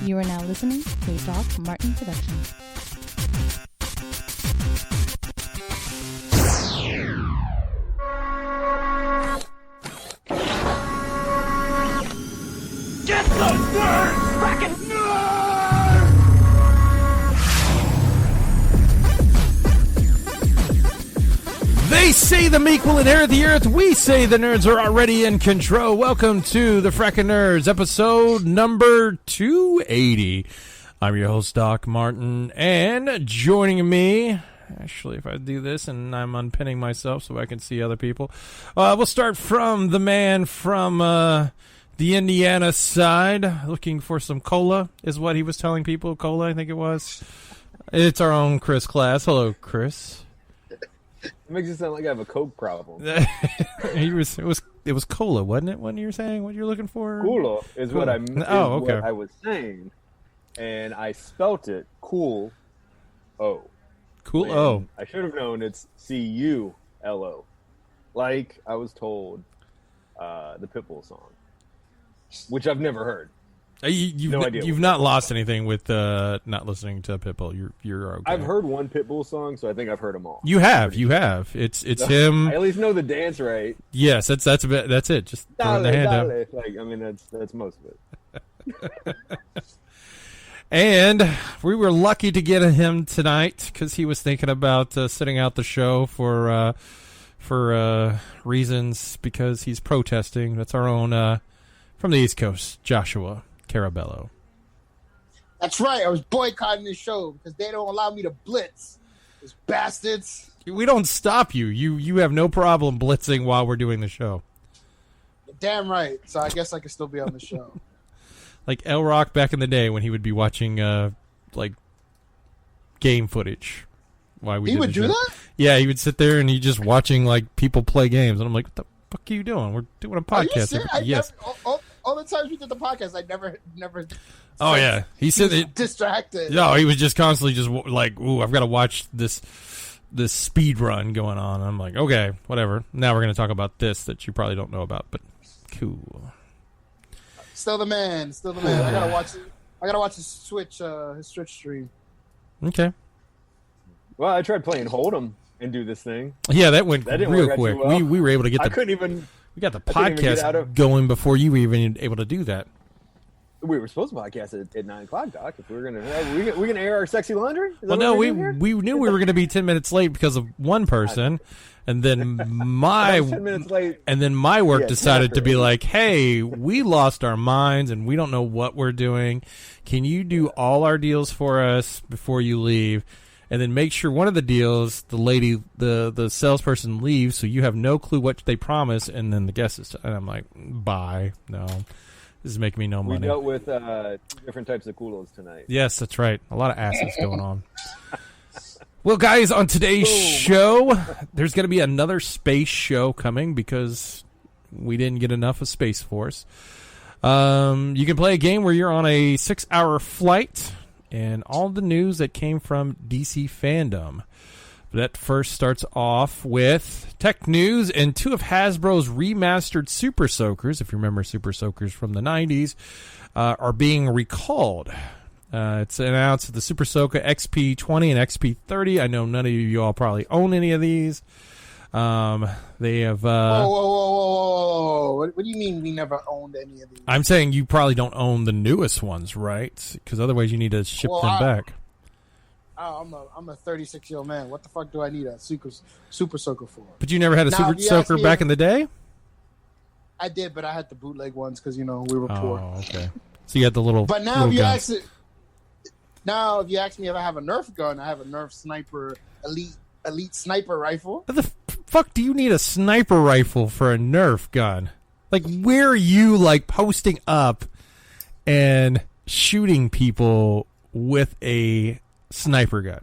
You are now listening to a Doc Martin production. Get those nerds! Frackin' nerds! They say the meek will inherit the earth. We say the nerds are already in control. Welcome to the Frackin' Nerds, episode number 280. I'm your host, Doc Martin, and joining me, actually, if I do this and I'm unpinning myself so I can see other people, we'll start from the man from the Indiana side, looking for some cola, is what he was telling people. Cola, I think it was. It's our own Chris Class. Hello, Chris. It makes it sound like I have a coke problem. It was cola, wasn't it? What you were saying? What you're looking for? Cola is what I what I was saying, and I spelt it cool. O. Cool. O. I should have known it's C-U-L-O, like I was told. The Pitbull song, which I've never heard. You've not lost anything with not listening to Pitbull. You're okay. I've heard one Pitbull song, so I think I've heard them all. You have. It's him. I at least know the dance right. Yes, that's it. Just throwing the hand up. Like, I mean, that's most of it. And we were lucky to get him tonight because he was thinking about sitting out the show for reasons, because he's protesting. That's our own from the East Coast, Joshua Carabello. That's right. I was boycotting this show because they don't allow me to blitz. Those bastards. We don't stop you. You have no problem blitzing while we're doing the show. You're damn right. So I guess I can still be on the show. Like El Rock back in the day when he would be watching like game footage. Why we he would do that? Yeah, he would sit there and he just watching like people play games, and I'm like, what the fuck are you doing? We're doing a podcast. Yes. All the times we did the podcast, I never. Oh yeah, he said distracted. No, he was just constantly just like, ooh, I've got to watch this speed run going on. I'm like, okay, whatever. Now we're going to talk about this that you probably don't know about, but cool. Still the man. I gotta watch his Switch stream. Okay. Well, I tried playing Hold'em and do this thing. Yeah, that went real quick. Well. We were able to get. I couldn't even. We got the podcast going before you were even able to do that. We were supposed to podcast at 9 o'clock, Doc. If we were gonna air our sexy laundry. Well, no, we knew we were going to be 10 minutes late because of one person, and then 10 minutes late. And then my work decided to be like, "Hey, we lost our minds and we don't know what we're doing. Can you do all our deals for us before you leave?" And then make sure one of the deals, the lady, the salesperson leaves, so you have no clue what they promise, and then the guest is. And I'm like, bye. No, this is making me no money. We dealt with different types of culos tonight. Yes, that's right. A lot of asses going on. Well, guys, on today's show, there's going to be another space show coming because we didn't get enough of Space Force. You can play a game where you're on a 6-hour flight, and all the news that came from DC Fandom. That first starts off with tech news, and 2 of Hasbro's remastered Super Soakers, if you remember Super Soakers from the 90s, are being recalled. It's announced that the Super Soaker XP20 and XP30. I know none of you all probably own any of these. They have. Whoa! What do you mean we never owned any of these? I'm saying you probably don't own the newest ones, right? Because otherwise you need to ship them back. I'm a 36-year-old man. What the fuck do I need a Super Soaker for? But you never had a Super Soaker back in the day? I did, but I had the bootleg ones because we were poor. Oh, okay. So you had the little. But now, if you ask me if I have a Nerf gun, I have a Nerf Sniper Elite Sniper rifle. What the fuck do you need a sniper rifle for a Nerf gun? Like, where are you, like, posting up and shooting people with a sniper gun?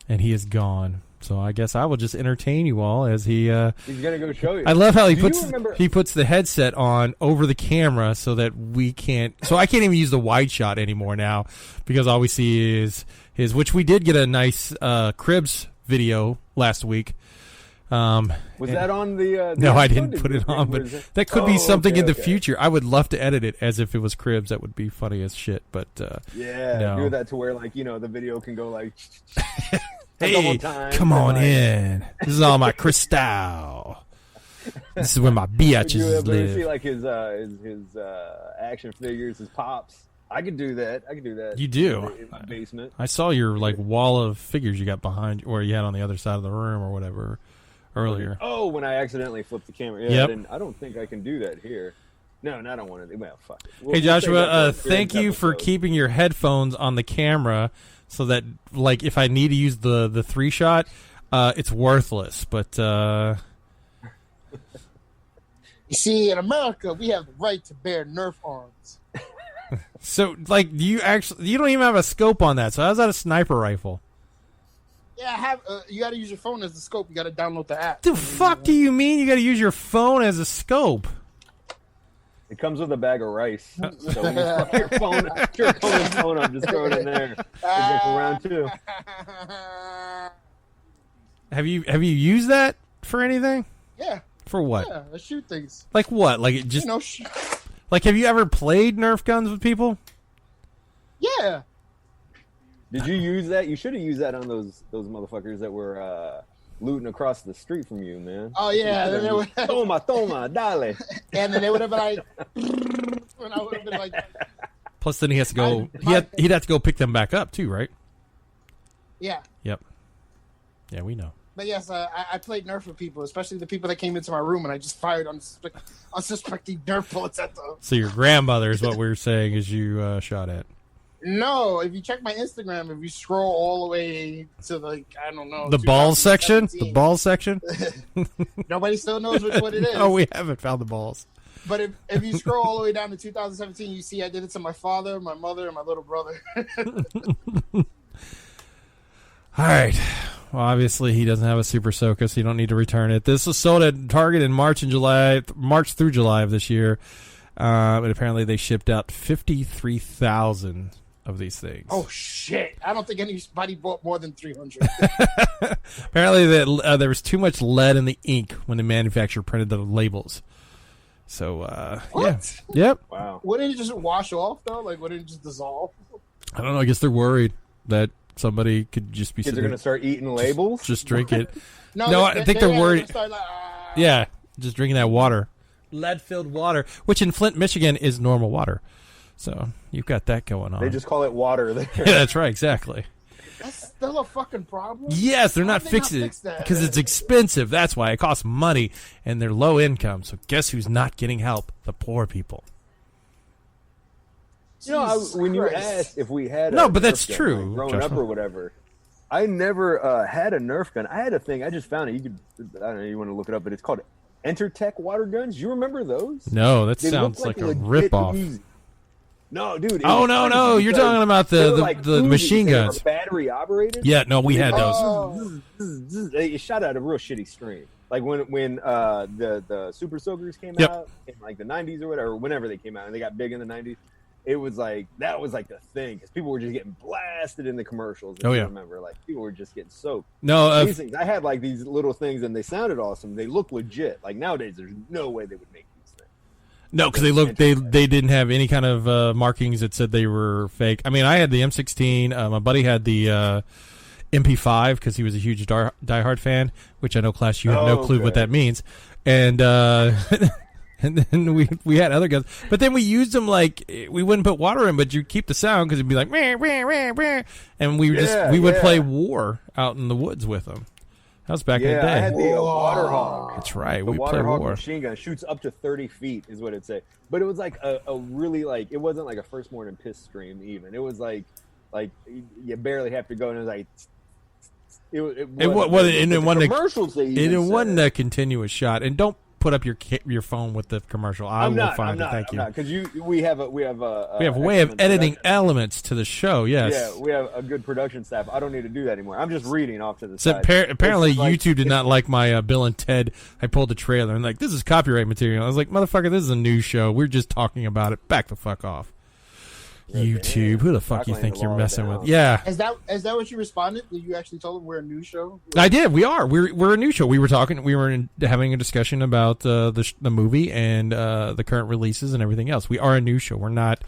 And he is gone. So I guess I will just entertain you all as he... He's going to go show you. I love how he puts the headset on over the camera so that we can't... So I can't even use the wide shot anymore now because all we see is his... Which we did get a nice Cribs video last week. Was that on the no, I episode? didn't put it on, but Was it- that could be something in the okay. future. I would love to edit it as if it was Cribs. That would be funny as shit. But Yeah, no. do that to where like the video can go like a Hey, couple times come on and, like, in. This is all my crystal. This is where my Would you biatches ever see live. like his action figures, his pops? I could do that. You do. in my basement. I saw your like wall of figures you got behind, or you had on the other side of the room, or whatever, earlier. Oh, when I accidentally flipped the camera. Yeah, Yep. I don't think I can do that here. No, I don't want to. Well, fuck it. Hey We'll save Joshua, that for thank Cribs you for episode. keeping your headphones on the camera, so that like if I need to use the 3-shot, it's worthless. But You see, in America, we have the right to bear Nerf arms. so like, you don't even have a scope on that. So how's that a sniper rifle? Yeah, I have. You got to use your phone as the scope. You got to download the app. The fuck do you mean you got to use your phone as a scope? It comes with a bag of rice. So when you fuck your phone up, just throw it in there. We'll go for round 2. Have you used that for anything? Yeah, For what? yeah. I shoot things. Like what? Like it just like have you ever played Nerf guns with people? Yeah. Did you use that? You should have used that on those motherfuckers that were looting across the street from you, man. Oh yeah. Then they would, Toma, dale. and then they would have been like, and I would have been like, Plus, then he has to go. My- He'd have to go pick them back up too, right? yeah. Yep. Yeah, we know. But yes, I played Nerf with people, especially the people that came into my room, and I just fired unsuspecting Nerf bullets at them. So your grandmother is what we're saying is you shot at. No, if you check my Instagram, if you scroll all the way to like I don't know The balls section. 2017, The balls section. nobody still knows what it is. Oh, we haven't found the balls. But if you scroll all the way down to 2017, you see I did it to my father, my mother, and my little brother. All right. Well, obviously he doesn't have a Super Soaker, so you don't need to return it. This was sold at Target in March through July of this year. But apparently they shipped out 53,000 of these things. Oh shit! I don't think anybody bought more than 300. Apparently that there was too much lead in the ink when the manufacturer printed the labels. So yeah, What? yep. Wow. Wouldn't it just wash off though? Like wouldn't it just dissolve? I don't know. I guess they're worried that somebody could just be Kids are sitting gonna there, start eating labels. just drink it. No, they- I think they- they're worried. start like, Yeah, just drinking that water, lead-filled water, which in Flint, Michigan, is normal water. So you've got that going on. They just call it water there. Yeah, that's right, exactly. That's still a fucking problem. Yes, they're Why not did they not fixing it fix that? because it's expensive. That's why it costs money, and they're low income. So guess who's not getting help? The poor people. Jesus When you Christ. asked if we had No, a but that's Nerf gun, true, like, growing up Joshua. or whatever, I never had a Nerf gun. I had a thing. I just found it. You could, I don't know. You want to look it up, but it's called Entertech water guns. You remember those? No, that They sounds look like a legit ripoff. Uzi. No, dude. it Oh was no, crazy no! You're because talking about they were the like the Uzis. machine They were guns. battery operated. Yeah, no, we had those. Oh. It shot out a real shitty stream. Like when the Super Soakers came Yep. out in like the 90s or whatever, whenever they came out, and they got big in the 90s. It was like that was like the thing because people were just getting blasted in the commercials. If Oh, you yeah. remember, like people were just getting soaked. No, These things, I had like these little things, and they sounded awesome. They look legit. Like nowadays, there's no way they would make these things. no, because they didn't have any kind of markings that said they were fake. I mean, I had the M16. My buddy had the MP5 because he was a huge diehard fan. Which I know, Clash, you have no clue what okay. that means. And and then we had other guns, but then we used them like we wouldn't put water in, but you keep the sound because it'd be like meh, meh, meh, meh. And we would play war out in the woods with them. That was back in the Yeah, day. I had the Waterhawk. That's right. The We play Waterhawk war. machine gun shoots up to 30 feet, is what it say. But it was like a really like it wasn't like a first morning piss stream even. It was like you barely have to go, and it was like it wasn't commercials. They even It wasn't said. a continuous shot. And don't put up your phone with the commercial. I'm not. Thank you. Because we have a We have a way of excellent editing production. elements to the show. Yes. Yeah, we have a good production staff. I don't need to do that anymore. I'm just reading off to the So side. apparently It's like- YouTube did not like my Bill and Ted. I pulled the trailer and like, this is copyright material. I was like, motherfucker, this is a news show. We're just talking about it. Back the fuck off. YouTube. Who the fuck Doc you laying think the you're law messing down. with? Yeah, Is that what you responded? Did you actually tell them we're a new show? I did. We are. We're a new show. We were having a discussion about the movie and the current releases and everything else. We are a new show. We're not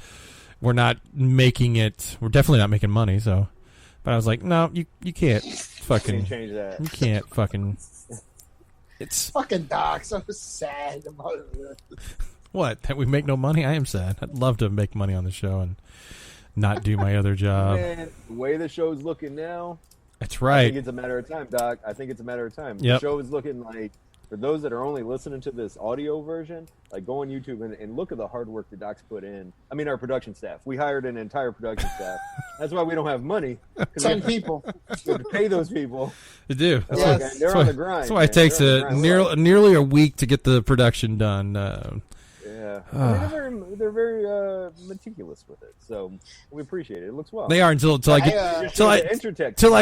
making it. We're definitely not making money. So, but I was like, no, you can't fucking change that. You can't fucking. It's fucking Doc. So sad about it. What? That we make no money? I am sad. I'd love to make money on the show and not do my other job. Man, the way the show's looking now, That's I right. think it's a matter of time, Doc. I think it's a matter of time. Yep. The show is looking like, for those that are only listening to this audio version, like go on YouTube and look at the hard work that Doc's put in. I mean, our production staff. We hired an entire production staff. That's why we don't have money. 10 people. We have to pay those people. They do. That's Yes. why, They're on the grind. that's why it takes nearly a week to get the production done. Yeah, I mean, they're very meticulous with it, so we appreciate it. It looks well. They are until I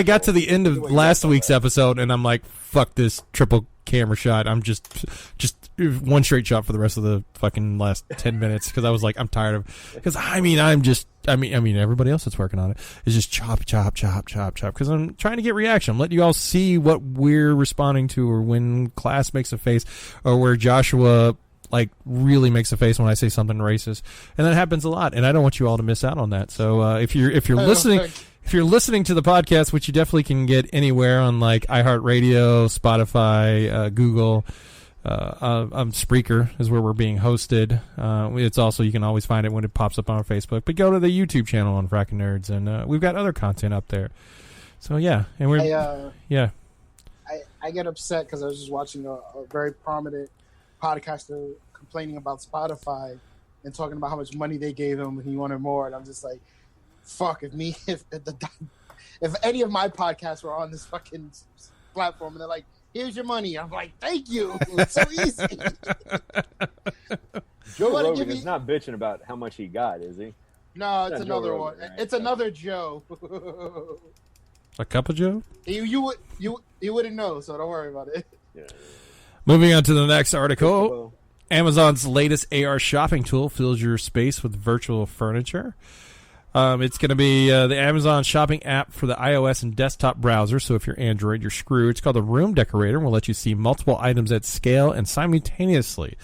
got to the end of last week's episode, and I'm like, fuck this triple camera shot. I'm just one straight shot for the rest of the fucking last 10 minutes because I was like, I'm tired of. Because I mean, everybody else that's working on it is just chop because I'm trying to get reaction. I'm letting you all see what we're responding to, or when Class makes a face, or where Joshua like really makes a face when I say something racist, and that happens a lot, and I don't want you all to miss out on that. So if you're listening, if you're listening to the podcast, which you definitely can get anywhere on like iHeartRadio, Spotify, Google, Spreaker is where we're being hosted. It's also, you can always find it when it pops up on our Facebook, but go to the YouTube channel on Frackin' Nerds, and we've got other content up there. So yeah, and we're I get upset because I was just watching a very prominent podcaster complaining about Spotify and talking about how much money they gave him and he wanted more, and I'm just like, fuck, if any of my podcasts were on this fucking platform and they're like, here's your money, I'm like, thank you, it's so easy. Joe Rogan is not bitching about how much he got, is he? No, it's Not another Joe one. Rogan, right? It's another Joe. a cup of Joe. You wouldn't know, so don't worry about it. Yeah. Moving on to the next article. Amazon's latest AR shopping tool fills your space with virtual furniture. It's going to be the Amazon shopping app for the iOS and desktop browser. So if you're Android, you're screwed. It's called the Room Decorator and will let you see multiple items at scale and simultaneously.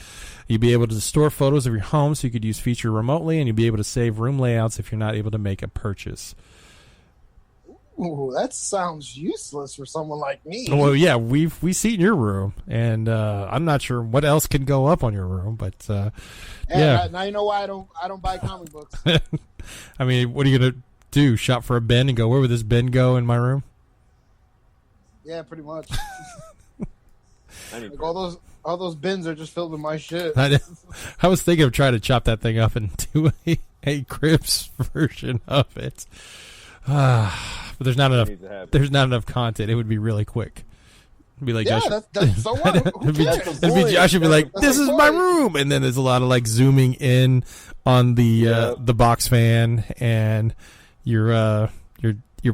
You'll be able to store photos of your home so you could use feature remotely, and you'll be able to save room layouts if you're not able to make a purchase. Ooh, that sounds useless for someone like me. Well, yeah, we see in your room, and I'm not sure what else can go up on your room, but yeah. Now you know why I don't buy comic books. I mean, what are you gonna do? Shop for a bin and go, where would this bin go in my room? Yeah, pretty much. Like all those bins are just filled with my shit. I was thinking of trying to chop that thing up and do a Crips version of it. But there's not enough. There's not enough content. It would be really quick. It'd be like, yeah, that's so what? Who cares? It'd be Josh would be like, "This is my room," and then there's a lot of like zooming in on the box fan and your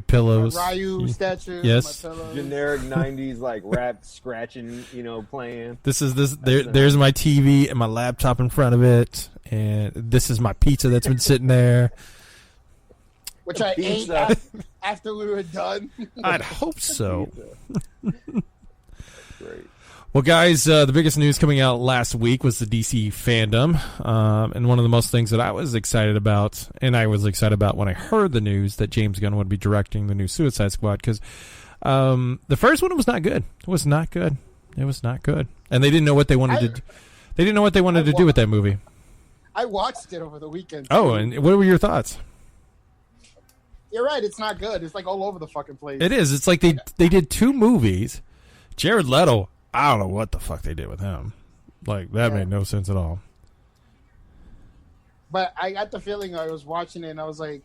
pillows. My Ryu statue. Yes. My pillows. Generic '90s like rap scratching, playing. There's my TV and my laptop in front of it, and this is my pizza that's been sitting there. Which I ate after we were done. I'd hope so. Great. Well, guys, the biggest news coming out last week was the DC Fandom. And one of the most things that I was excited about, and I was excited about when I heard the news that James Gunn would be directing the new Suicide Squad, because the first one was not good. It was not good. It was not good. And they didn't know what they wanted to do. They didn't know what they wanted to do with that movie. I watched it over the weekend. Oh, and what were your thoughts? You're right. It's not good. It's like all over the fucking place. It is. It's like they did two movies. Jared Leto, I don't know what the fuck they did with him. Like, that made no sense at all. But I got the feeling I was watching it and I was like,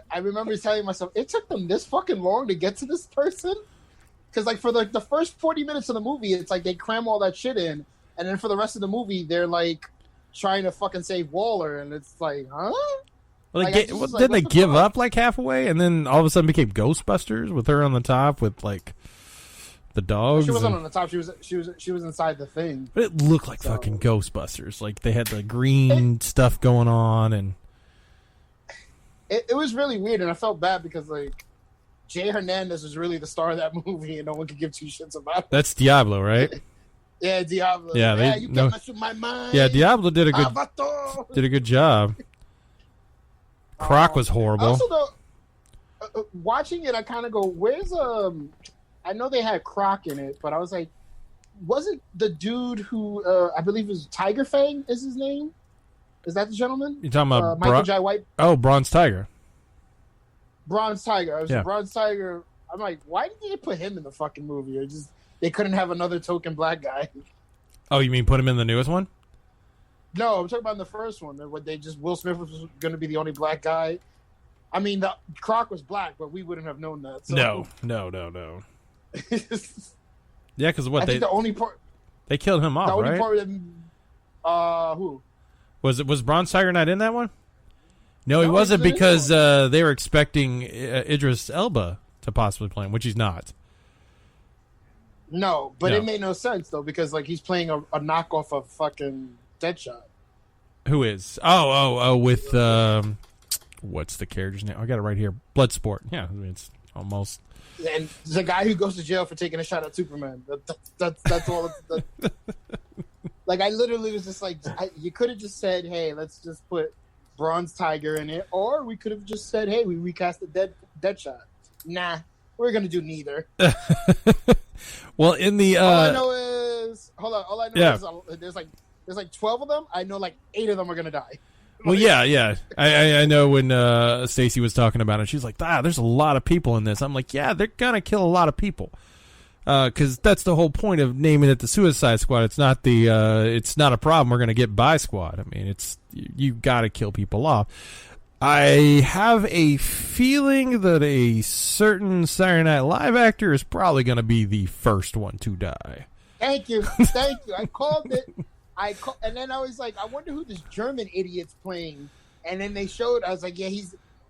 I remember telling myself, it took them this fucking long to get to this person? Because like for the first 40 minutes of the movie, it's like they cram all that shit in. And then for the rest of the movie, they're like trying to fucking save Waller. And it's like, huh? Well, didn't they give up like halfway, and then all of a sudden became Ghostbusters with her on the top with like the dogs? She wasn't on the top. She was inside the thing. But it looked like fucking Ghostbusters. Like they had the green stuff going on, and it was really weird, and I felt bad because like Jay Hernandez was really the star of that movie, and no one could give two shits about it. That's Diablo, right? Yeah, Diablo. Yeah, you can't mess with my mind. Yeah, Diablo did a good job. Croc was horrible. Also, though, watching it, I kind of go, "Where's I know they had Croc in it, but I was like, wasn't the dude who I believe is Tiger Fang is his name? Is that the gentleman? You talking about Michael Jai White? Oh, Bronze Tiger. Bronze Tiger. I was Yeah. Bronze Tiger. I'm like, why did they put him in the fucking movie? Or just they couldn't have another token black guy. Oh, you mean put him in the newest one? No, I'm talking about in the first one. What they just Will Smith was going to be the only black guy. I mean, the Croc was black, but we wouldn't have known that. So. No. Yeah, because what I think the only part they killed him off, the only right? part that who Was Bronze Tiger not in that one? No, he No, wasn't he was in because that they were expecting Idris Elba to possibly play him, which he's not. No, but No. it made no sense though because like he's playing a knockoff of fucking Deadshot. Who is? Oh, with what's the character's name? I got it right here. Bloodsport. Yeah, I mean, it's almost. And the guy who goes to jail for taking a shot at Superman. That's all. Like I literally was just like, you could have just said, "Hey, let's just put Bronze Tiger in it," or we could have just said, "Hey, we recast the Deadshot." Nah, we're gonna do neither. Well, in the all I know is, hold on. All I know Yeah. is there's like 12 of them. I know like 8 of them are gonna die. Well, yeah. I know when Stacy was talking about it, she's like, there's a lot of people in this. I'm like, yeah, they're gonna kill a lot of people, because that's the whole point of naming it the Suicide Squad. It's not it's not a problem we're gonna get by squad. I mean, it's you got to kill people off. I have a feeling that a certain Saturday Night Live actor is probably gonna be the first one to die. Thank you. I called it. And then I was like, I wonder who this German idiot's playing. And then they showed. I was like, yeah,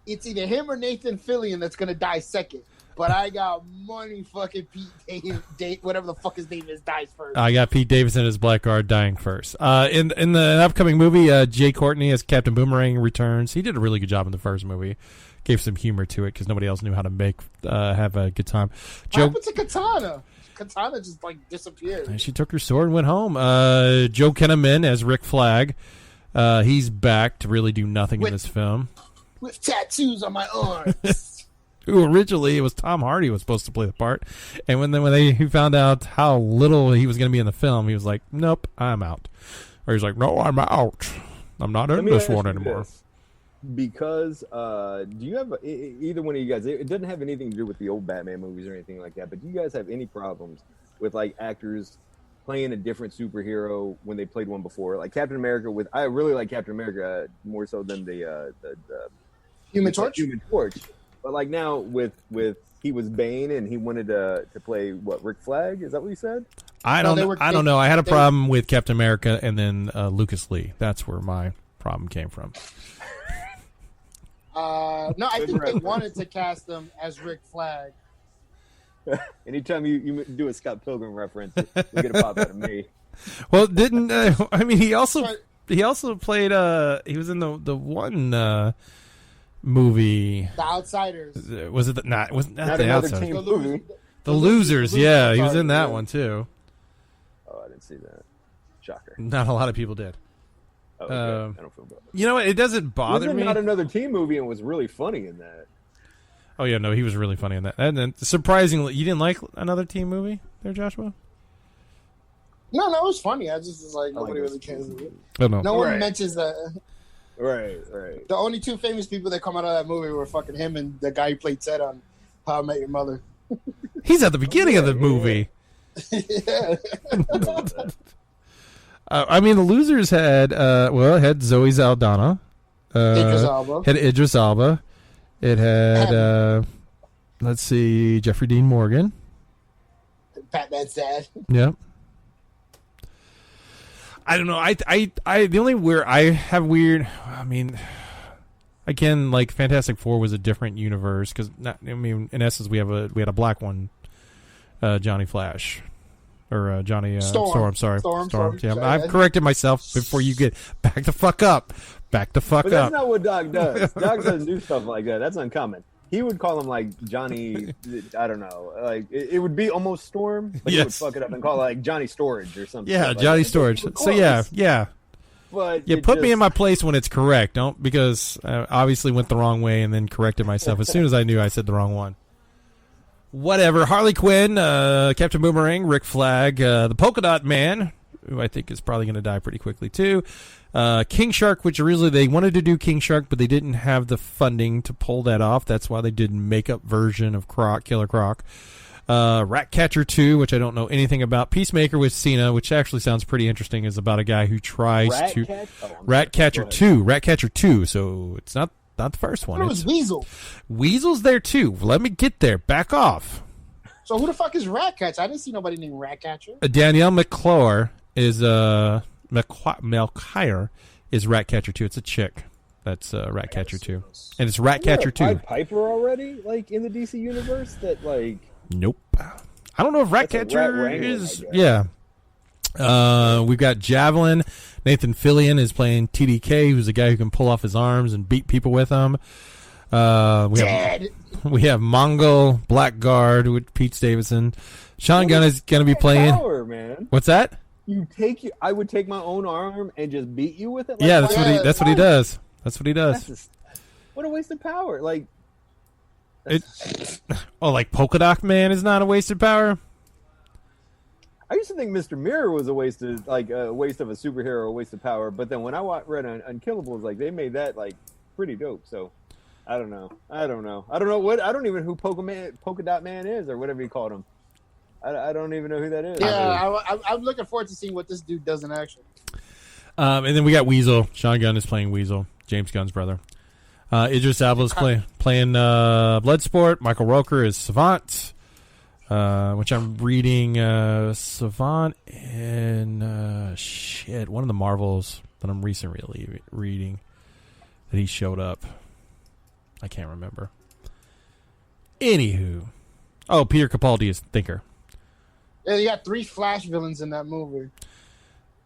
it's either him or Nathan Fillion that's gonna die second. But I got money fucking Pete whatever the fuck his name is, dies first. I got Pete Davidson as Blackguard dying first. In the upcoming movie, Jay Courtney as Captain Boomerang returns. He did a really good job in the first movie. Gave some humor to it because nobody else knew how to have a good time. What happened to Katana? Katana just like disappeared. And she took her sword and went home. Joe Kinnaman as Rick Flag. He's back to really do nothing in this film. With tattoos on my arms. Who originally it was Tom Hardy was supposed to play the part, and when he found out how little he was going to be in the film, he was like, "Nope, I'm out." Or he's like, "No, I'm out. I'm not in this one anymore." Because do you have either one of you guys? It doesn't have anything to do with the old Batman movies or anything like that. But do you guys have any problems with like actors playing a different superhero when they played one before? Like Captain America. I really like Captain America more so than the Human Torch. Human Torch. But like now with he was Bane and he wanted to play what, Rick Flag? Is that what you said? I don't know. I had a problem with Captain America and then Lucas Lee. That's where my problem came from. No, I think they wanted to cast him as Rick Flag. Anytime you do a Scott Pilgrim reference, you get a pop out of me. Well, didn't I mean he also played he was in the one movie, The Outsiders. Was it not the another Outsiders? team movie. The Losers, yeah, he was in that one too. Oh, I didn't see that. Shocker. Not a lot of people did. Oh, okay. I don't feel bad. You know what? It doesn't bother me. Not Another Teen movie and was really funny in that. Oh yeah, no, he was really funny in that. And then surprisingly, you didn't like Another Teen movie there, Joshua? No, it was funny. I just was like, nobody really cares. Oh, no. No one mentions that. Right. The only two famous people that come out of that movie were fucking him and the guy who played Ted on How I Met Your Mother. He's at the beginning of the movie. Yeah. I mean, the Losers had it had Zoe Saldana. Idris Elba. Had Idris Elba. It had let's see, Jeffrey Dean Morgan. Batman's dad. Yep. I don't know. I the only where I have weird. I mean, again, like Fantastic Four was a different universe because in essence we had a black one, Johnny Flash, or Johnny Storm. Sorry, Storm. Yeah, I've corrected myself before you get back the fuck up. Back the fuck But up. that's not what Doc does. Doc doesn't do stuff like that. That's uncommon. He would call him like Johnny. I don't know. Like it would be almost Storm, but he would fuck it up and call it like Johnny Storage or something. Yeah, like Johnny that. Storage. So yeah. But Yeah, put me in my place when it's correct. Don't, because I obviously went the wrong way and then corrected myself as soon as I knew I said the wrong one. Whatever. Harley Quinn, Captain Boomerang, Rick Flag, the Polka Dot Man, who I think is probably going to die pretty quickly too. King Shark, which originally they wanted to do King Shark, but they didn't have the funding to pull that off. That's why they did a makeup version of Killer Croc. Ratcatcher 2, which I don't know anything about. Peacemaker with Cena, which actually sounds pretty interesting, is about a guy who tries to... Ratcatcher 2, so it's not the first one. It was Weasel. Weasel's there too. Let me get there. Back off. So who the fuck is Ratcatcher? I didn't see nobody named Ratcatcher. Danielle McClure is... Melchior is Ratcatcher 2. It's a chick. That's Ratcatcher 2. And it's Ratcatcher 2. Pied Piper already? Like, in the DC universe? That, like... Nope. I don't know if Ratcatcher Rat is... Wrangler, Yeah. We've got Javelin. Nathan Fillion is playing TDK, who's a guy who can pull off his arms and beat people with them. We have Mongol, Blackguard with Pete Davidson. Sean Gunn is going to be playing... Power, man. What's that? I would take my own arm and just beat you with it? Yeah, that's what he does. That's what he does. What a waste of power. Like... like Polka Dot Man is not a wasted power? I used to think Mr. Mirror was a waste of a superhero, a waste of power. But then when I read Unkillables, like they made that like pretty dope. So I don't know. I don't even know who Polka Dot Man is or whatever you called him. I don't even know who that is. Yeah, I'm looking forward to seeing what this dude does in action. And then we got Weasel. Sean Gunn is playing Weasel, James Gunn's brother. Idris Elba is playing Bloodsport. Michael Rooker is Savant, which I'm reading Savant in one of the Marvels that I'm recently reading that he showed up. I can't remember. Anywho. Oh, Peter Capaldi is Thinker. Yeah, you got 3 Flash villains in that movie.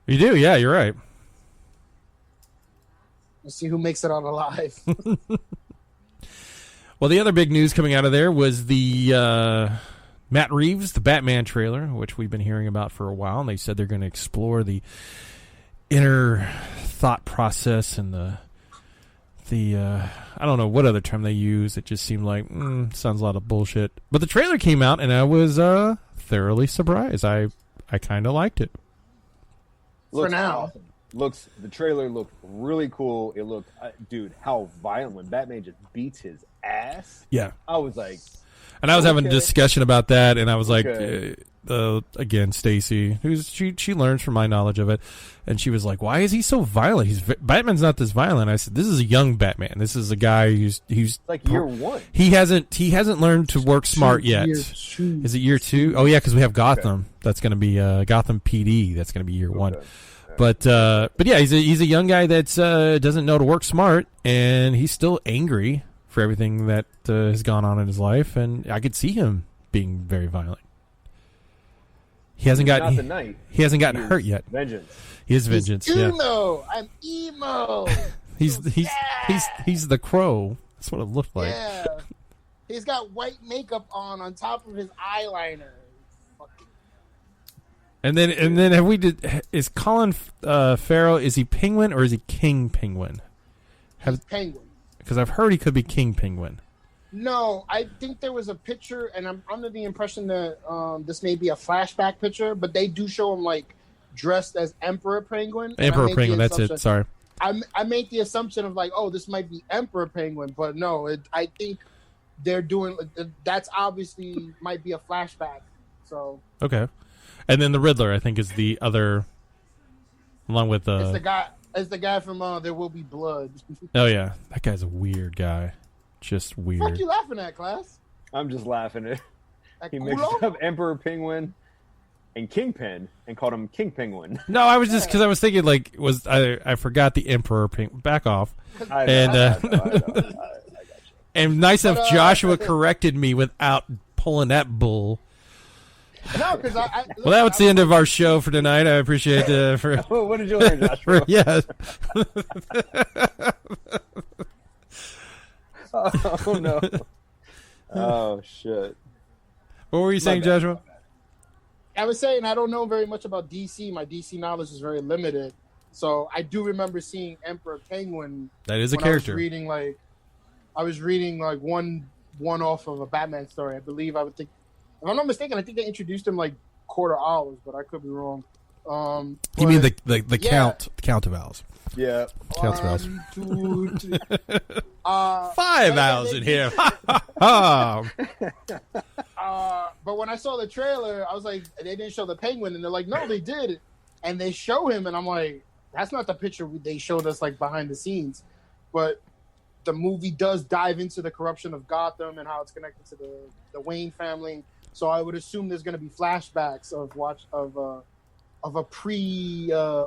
You do? Yeah, you're right. Let's see who makes it out alive. Well, the other big news coming out of there was the Matt Reeves, the Batman trailer, which we've been hearing about for a while, and they said they're going to explore the inner thought process and the I don't know what other term they use. It just seemed like sounds a lot of bullshit. But the trailer came out, and I was thoroughly surprised. I kind of liked it. For now. Awesome. The trailer looked really cool. It looked, dude, how violent when Batman just beats his ass. Yeah, I was like, and I was having a discussion about that, and I was like, again, Stacy, she learns from my knowledge of it, and she was like, "Why is he so violent? Batman's not this violent." I said, "This is a young Batman. This is a guy who's like year one. He hasn't learned to work smart yet. Is it year 2? Oh yeah, because we have Gotham. Okay. That's going to be Gotham PD. That's going to be year 1." But yeah, he's a young guy that doesn't know to work smart, and he's still angry for everything that has gone on in his life, and I could see him being very violent. He hasn't gotten hurt yet. Vengeance. He is vengeance. Emo. Yeah. I'm emo. he's the Crow. That's what it looked like. Yeah. He's got white makeup on top of his eyeliner. And then is Colin Farrell, is he Penguin or is he King Penguin? He's Penguin. Because I've heard he could be King Penguin. No, I think there was a picture, and I'm under the impression that this may be a flashback picture, but they do show him like dressed as Emperor Penguin. Emperor Penguin, that's it. Sorry. I made the assumption of like, oh, this might be Emperor Penguin, but no, I think they're doing that's obviously might be a flashback. So okay. And then the Riddler, I think, is the other, along with It's the guy from There Will Be Blood. Oh yeah, that guy's a weird guy, just weird. What are you laughing at, class? I'm just laughing at. He Kulo? mixed up Emperor Penguin and Kingpin and called him King Penguin. No, I was just because I was thinking like I forgot the Emperor Penguin. Back off. I know. And nice enough, Joshua corrected me without pulling that bull. No, because Well, that was the end of our show for tonight. I appreciate for. What did you learn, Joshua? Yeah. Oh no. Oh shit. What were you saying, Joshua? I was saying I don't know very much about DC. My DC knowledge is very limited. So I do remember seeing Emperor Penguin. That is a when character. I was reading one off of a Batman story. I believe if I'm not mistaken, I think they introduced him like quarter hours, but I could be wrong. You mean the count of owls? Yeah. Counts of owls. 1, 2, 3. 5 owls in here. But when I saw the trailer, I was like, they didn't show the Penguin, and they're like, no, they did, and they show him, and I'm like, that's not the picture they showed us like behind the scenes, but the movie does dive into the corruption of Gotham and how it's connected to the Wayne family. So I would assume there's going to be flashbacks of a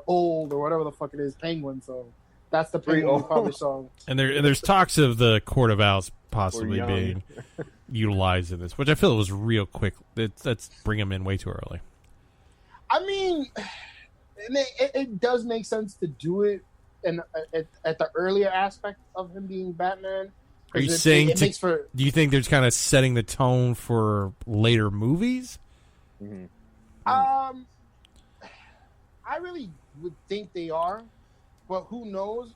old or whatever the fuck it is Penguin. So that's the Penguin we probably saw. And there's talks of the Court of Owls possibly being utilized in this, which I feel was real quick. That's bring him in way too early. I mean, it does make sense to do it at the earlier aspect of him being Batman. Are you saying do you think there's kind of setting the tone for later movies? Mm-hmm. I really would think they are, but who knows?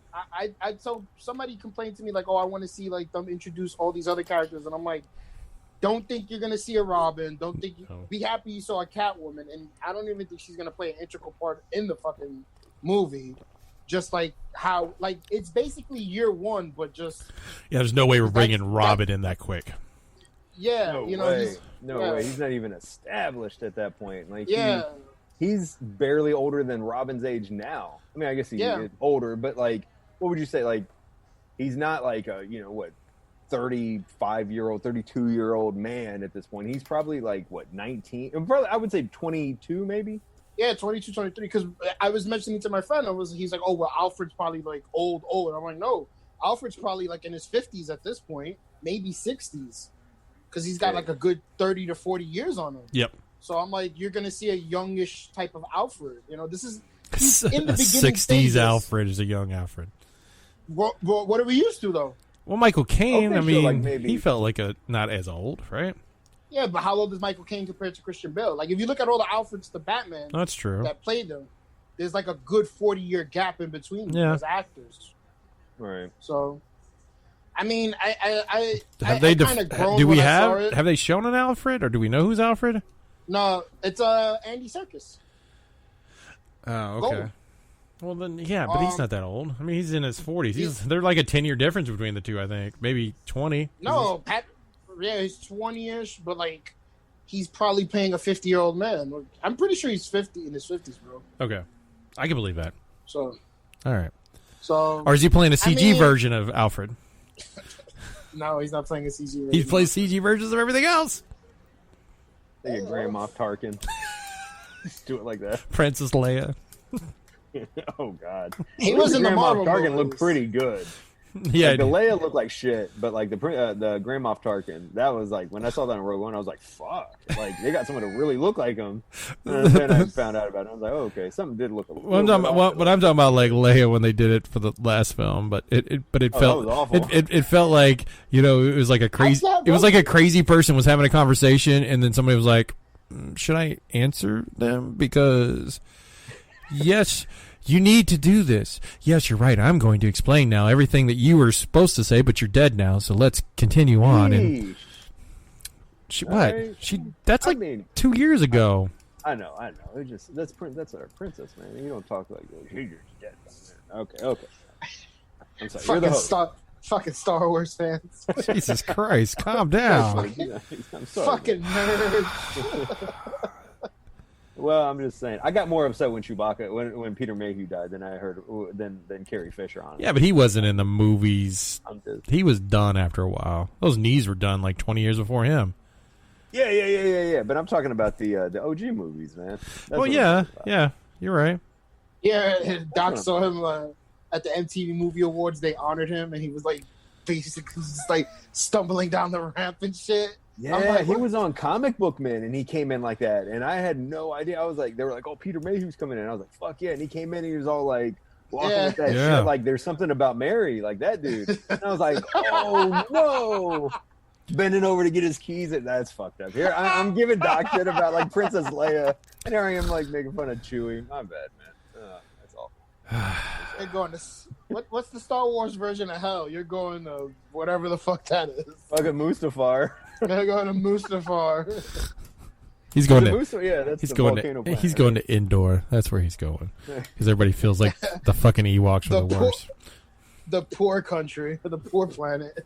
So somebody complained to me like, "Oh, I want to see like them introduce all these other characters," and I'm like, "Don't think you're gonna see a Robin. Don't think be happy you saw a Catwoman, and I don't even think she's gonna play an integral part in the fucking movie." Just like how, like, it's basically year one, but just there's no way we're bringing Robin in that quick. Yeah, no you know, way. Way. He's not even established at that point. Like, yeah, he's barely older than Robin's age now. I mean, I guess he's older, but like, what would you say? Like, he's not like a 35-year-old, 32-year-old man at this point. He's probably like 19. Probably, I would say 22, maybe. Yeah, 22, 23, because I was mentioning to my friend, he's like, oh, well, Alfred's probably, like, old. And I'm like, no, Alfred's probably, like, in his 50s at this point, maybe 60s, because he's got, like, a good 30 to 40 years on him. Yep. So I'm like, you're going to see a youngish type of Alfred. You know, this is he's in the beginning 60s stages. Alfred is a young Alfred. What are we used to, though? Well, Michael Caine, Okay, I mean, like maybe. he felt like not as old, right? Yeah, but how old is Michael Caine compared to Christian Bale? Like, if you look at all the Alfreds to Batman That's true. that played them, there's like a good 40-year gap in between them as actors. Right. So, I mean, I have they kind of grown do we when I saw have it. have they shown an Alfred, or do we know who's Alfred? No, it's Andy Serkis. Oh, okay. Gold. Well, then, yeah, but he's not that old. I mean, he's in his 40s. They're like a 10-year difference between the two, I think. Maybe 20. No, he's 20-ish, but like he's probably playing a 50-year-old man. I'm pretty sure he's 50 in his 50s, bro. Okay, I can believe that. So, all right. So, or is he playing a CG version of Alfred? No, he's not playing a CG version. He plays CG versions of everything else. They get Grand Moff Tarkin. Do it like that. Princess Leia. Oh God. He was in the Marvel Tarkin movies. looked pretty good. Yeah, like, the Leia looked like shit, but like the Grand Moff Tarkin, that was like when I saw that in Rogue One, I was like, "Fuck!" Like they got someone to really look like him. And then I found out about it. I was like, "Oh, okay, something did look a little." I'm talking about like Leia when they did it for the last film, but it felt that was awful. It felt like it was like a crazy. It was like a crazy person was having a conversation, and then somebody was like, "Should I answer them?" Because yes. You need to do this. Yes, you're right. I'm going to explain now everything that you were supposed to say, but you're dead now. So let's continue on. And that's like 2 years ago. I know. It's just that's our princess, man. You don't talk like you're dead. Okay. I'm sorry. You're the host. Fucking Star Wars fans. Jesus Christ, calm down. I'm sorry. Fucking nerd. Well, I'm just saying. I got more upset when Chewbacca, when Peter Mayhew died, than Carrie Fisher. Honestly. Yeah, but he wasn't in the movies. He was done after a while. Those knees were done like 20 years before him. Yeah. But I'm talking about the OG movies, man. Yeah. You're right. Yeah, Doc saw him at the MTV Movie Awards. They honored him, and he was like basically just like stumbling down the ramp and shit. Yeah, he was on Comic Book Man, and he came in like that, and I had no idea. I was like, they were like, "Oh, Peter Mayhew's coming in." I was like, "Fuck yeah!" And he came in, and he was all like, walking with that shit, like there's something about Mary, like that dude. And I was like, "Oh no!" Bending over to get his keys, and that's fucked up. Here, I'm giving Doc shit about like Princess Leia, and here I am like making fun of Chewie. My bad, man. That's awful. You're going to what's the Star Wars version of hell? You're going to whatever the fuck that is. Fucking Mustafar. You're going to Mustafar. He's going to that's he's the going volcano to planet. he's going to Indoor. That's where he's going because everybody feels like the fucking Ewoks were the worst. The poor country, the poor planet.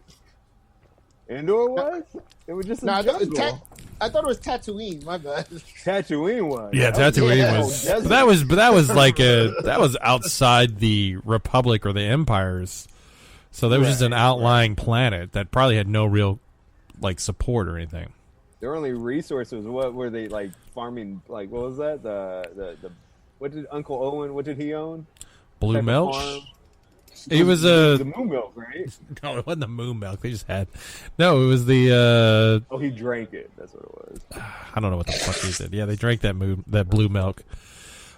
Endor was? It was just I thought it was Tatooine. My bad. Tatooine was. Yeah, Tatooine was. But that was like that was outside the Republic or the Empires. So that was just an outlying planet that probably had no real like support or anything. Their only resources, what were they like farming? Like what was that? The what did Uncle Owen? What did he own? Blue milk. It was the moo milk, right? No, it wasn't the moo milk. They just had. No, it was the. Oh, he drank it. That's what it was. I don't know what the fuck he did. Yeah, they drank that blue milk.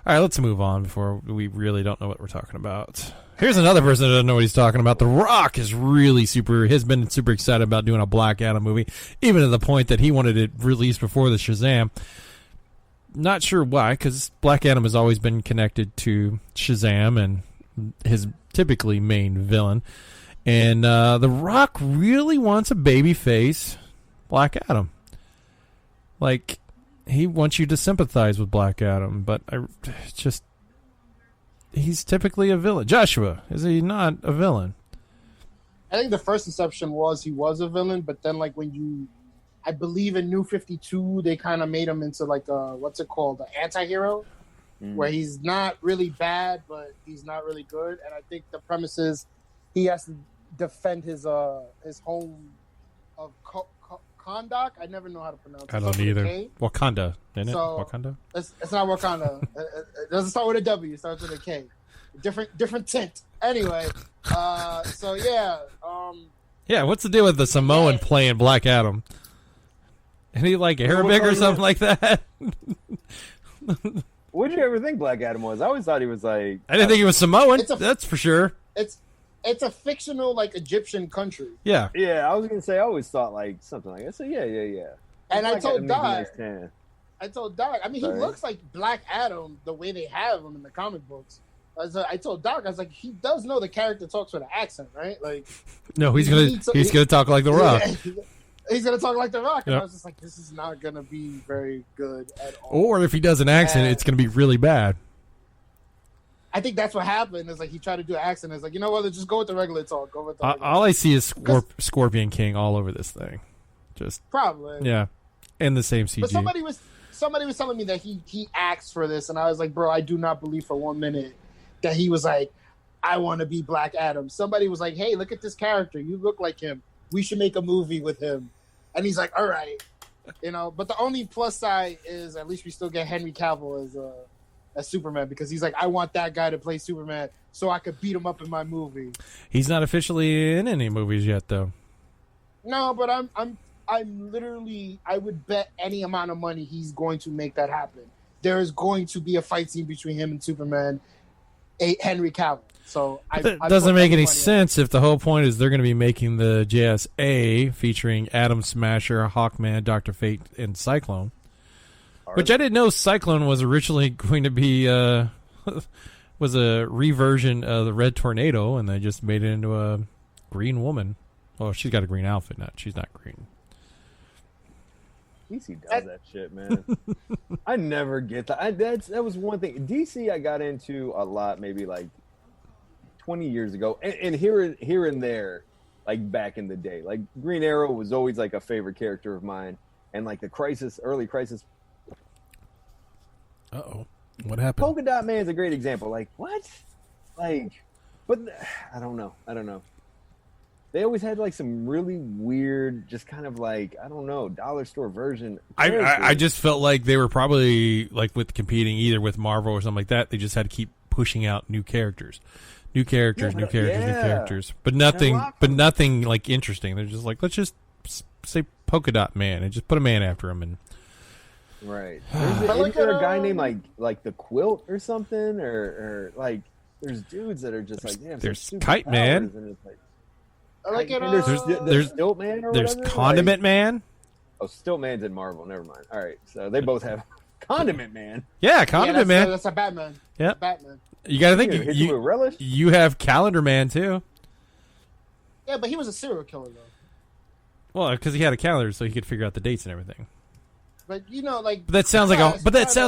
All right, let's move on before we really don't know what we're talking about. Here's another person that doesn't know what he's talking about. The Rock has been super excited about doing a Black Adam movie, even to the point that he wanted it released before the Shazam. Not sure why, because Black Adam has always been connected to Shazam and his typically main villain. And The Rock really wants a babyface Black Adam. Like, he wants you to sympathize with Black Adam, but he's typically a villain. Joshua, is he not a villain? I think the first inception was he was a villain, but then like I believe in New 52, they kind of made him into like what's it called, an anti-hero, where he's not really bad, but he's not really good. And I think the premise is he has to defend his home of Kondak. I never know how to pronounce it. I don't either. Wakanda, isn't it? So, Wakanda? It's not Wakanda. It doesn't start with a W. It starts with a K. Different tint. Anyway, so yeah. Yeah, what's the deal with the Samoan playing Black Adam? Any like Arabic or something like that? What did you ever think Black Adam was? I always thought he was like... I didn't think he was Samoan. That's for sure. It's a fictional like Egyptian country. Yeah. Yeah, I was gonna say I always thought like something like that. So yeah. And I told Doc. I mean, Sorry. he looks like Black Adam the way they have him in the comic books. I told Doc, I was like, he does know the character talks with an accent, right? Like, no, he's gonna talk like The Rock. He's gonna talk like The Rock, and Yep. I was just like, this is not gonna be very good at all. Or if he does an accent, it's gonna be really bad. I think that's what happened. Is like he tried to do an accent. It's like, you know what? Let's just go with the regular talk. Go with the regular All I see is Scorpion King all over this thing. Just probably. yeah, and the same CG. But somebody was telling me that he asked for this, and I was like, bro, I do not believe for 1 minute that he was like, I want to be Black Adam. Somebody was like, hey, look at this character. You look like him. We should make a movie with him. And he's like, all right. But the only plus side is at least we still get Henry Cavill as Superman, because he's like, I want that guy to play Superman so I could beat him up in my movie. He's not officially in any movies yet, though. No, but I'm literally, I would bet any amount of money he's going to make that happen. There is going to be a fight scene between him and Superman, Henry Cavill. So that doesn't make any sense if the whole point is they're going to be making the JSA featuring Atom Smasher, Hawkman, Dr. Fate, and Cyclone. Which I didn't know Cyclone was originally going to be was a reversion of the Red Tornado, and they just made it into a green woman. Well, she's got a green outfit now. She's not green. DC does that shit, man. I never get that. That was one thing. DC I got into a lot, maybe like 20 years ago, and here and there, like back in the day. Like Green Arrow was always like a favorite character of mine, and like the early Crisis. Uh-oh. What happened? Polka Dot Man is a great example. Like, what? Like, but I don't know. They always had like some really weird, just kind of like, I don't know, dollar store version. I just felt like they were probably like with competing either with Marvel or something like that. They just had to keep pushing out new characters. New characters. But nothing like interesting. They're just like, let's just say Polka Dot Man and just put a man after him. And Right. Isn't there a guy named like the Quilt or something, or like there's dudes that are just like there's Kite Man. And it's like, I like it. There's Stilt Man or there's whatever. Condiment Man. Oh, Stilt Man's in Marvel. Never mind. All right, so they both have Condiment Man. Yeah, Condiment Man. That's a Batman. Yeah, Batman. You got to think Hit you with relish. you have Calendar Man too. Yeah, but he was a serial killer though. Well, because he had a calendar, so he could figure out the dates and everything. But you know, like But that sounds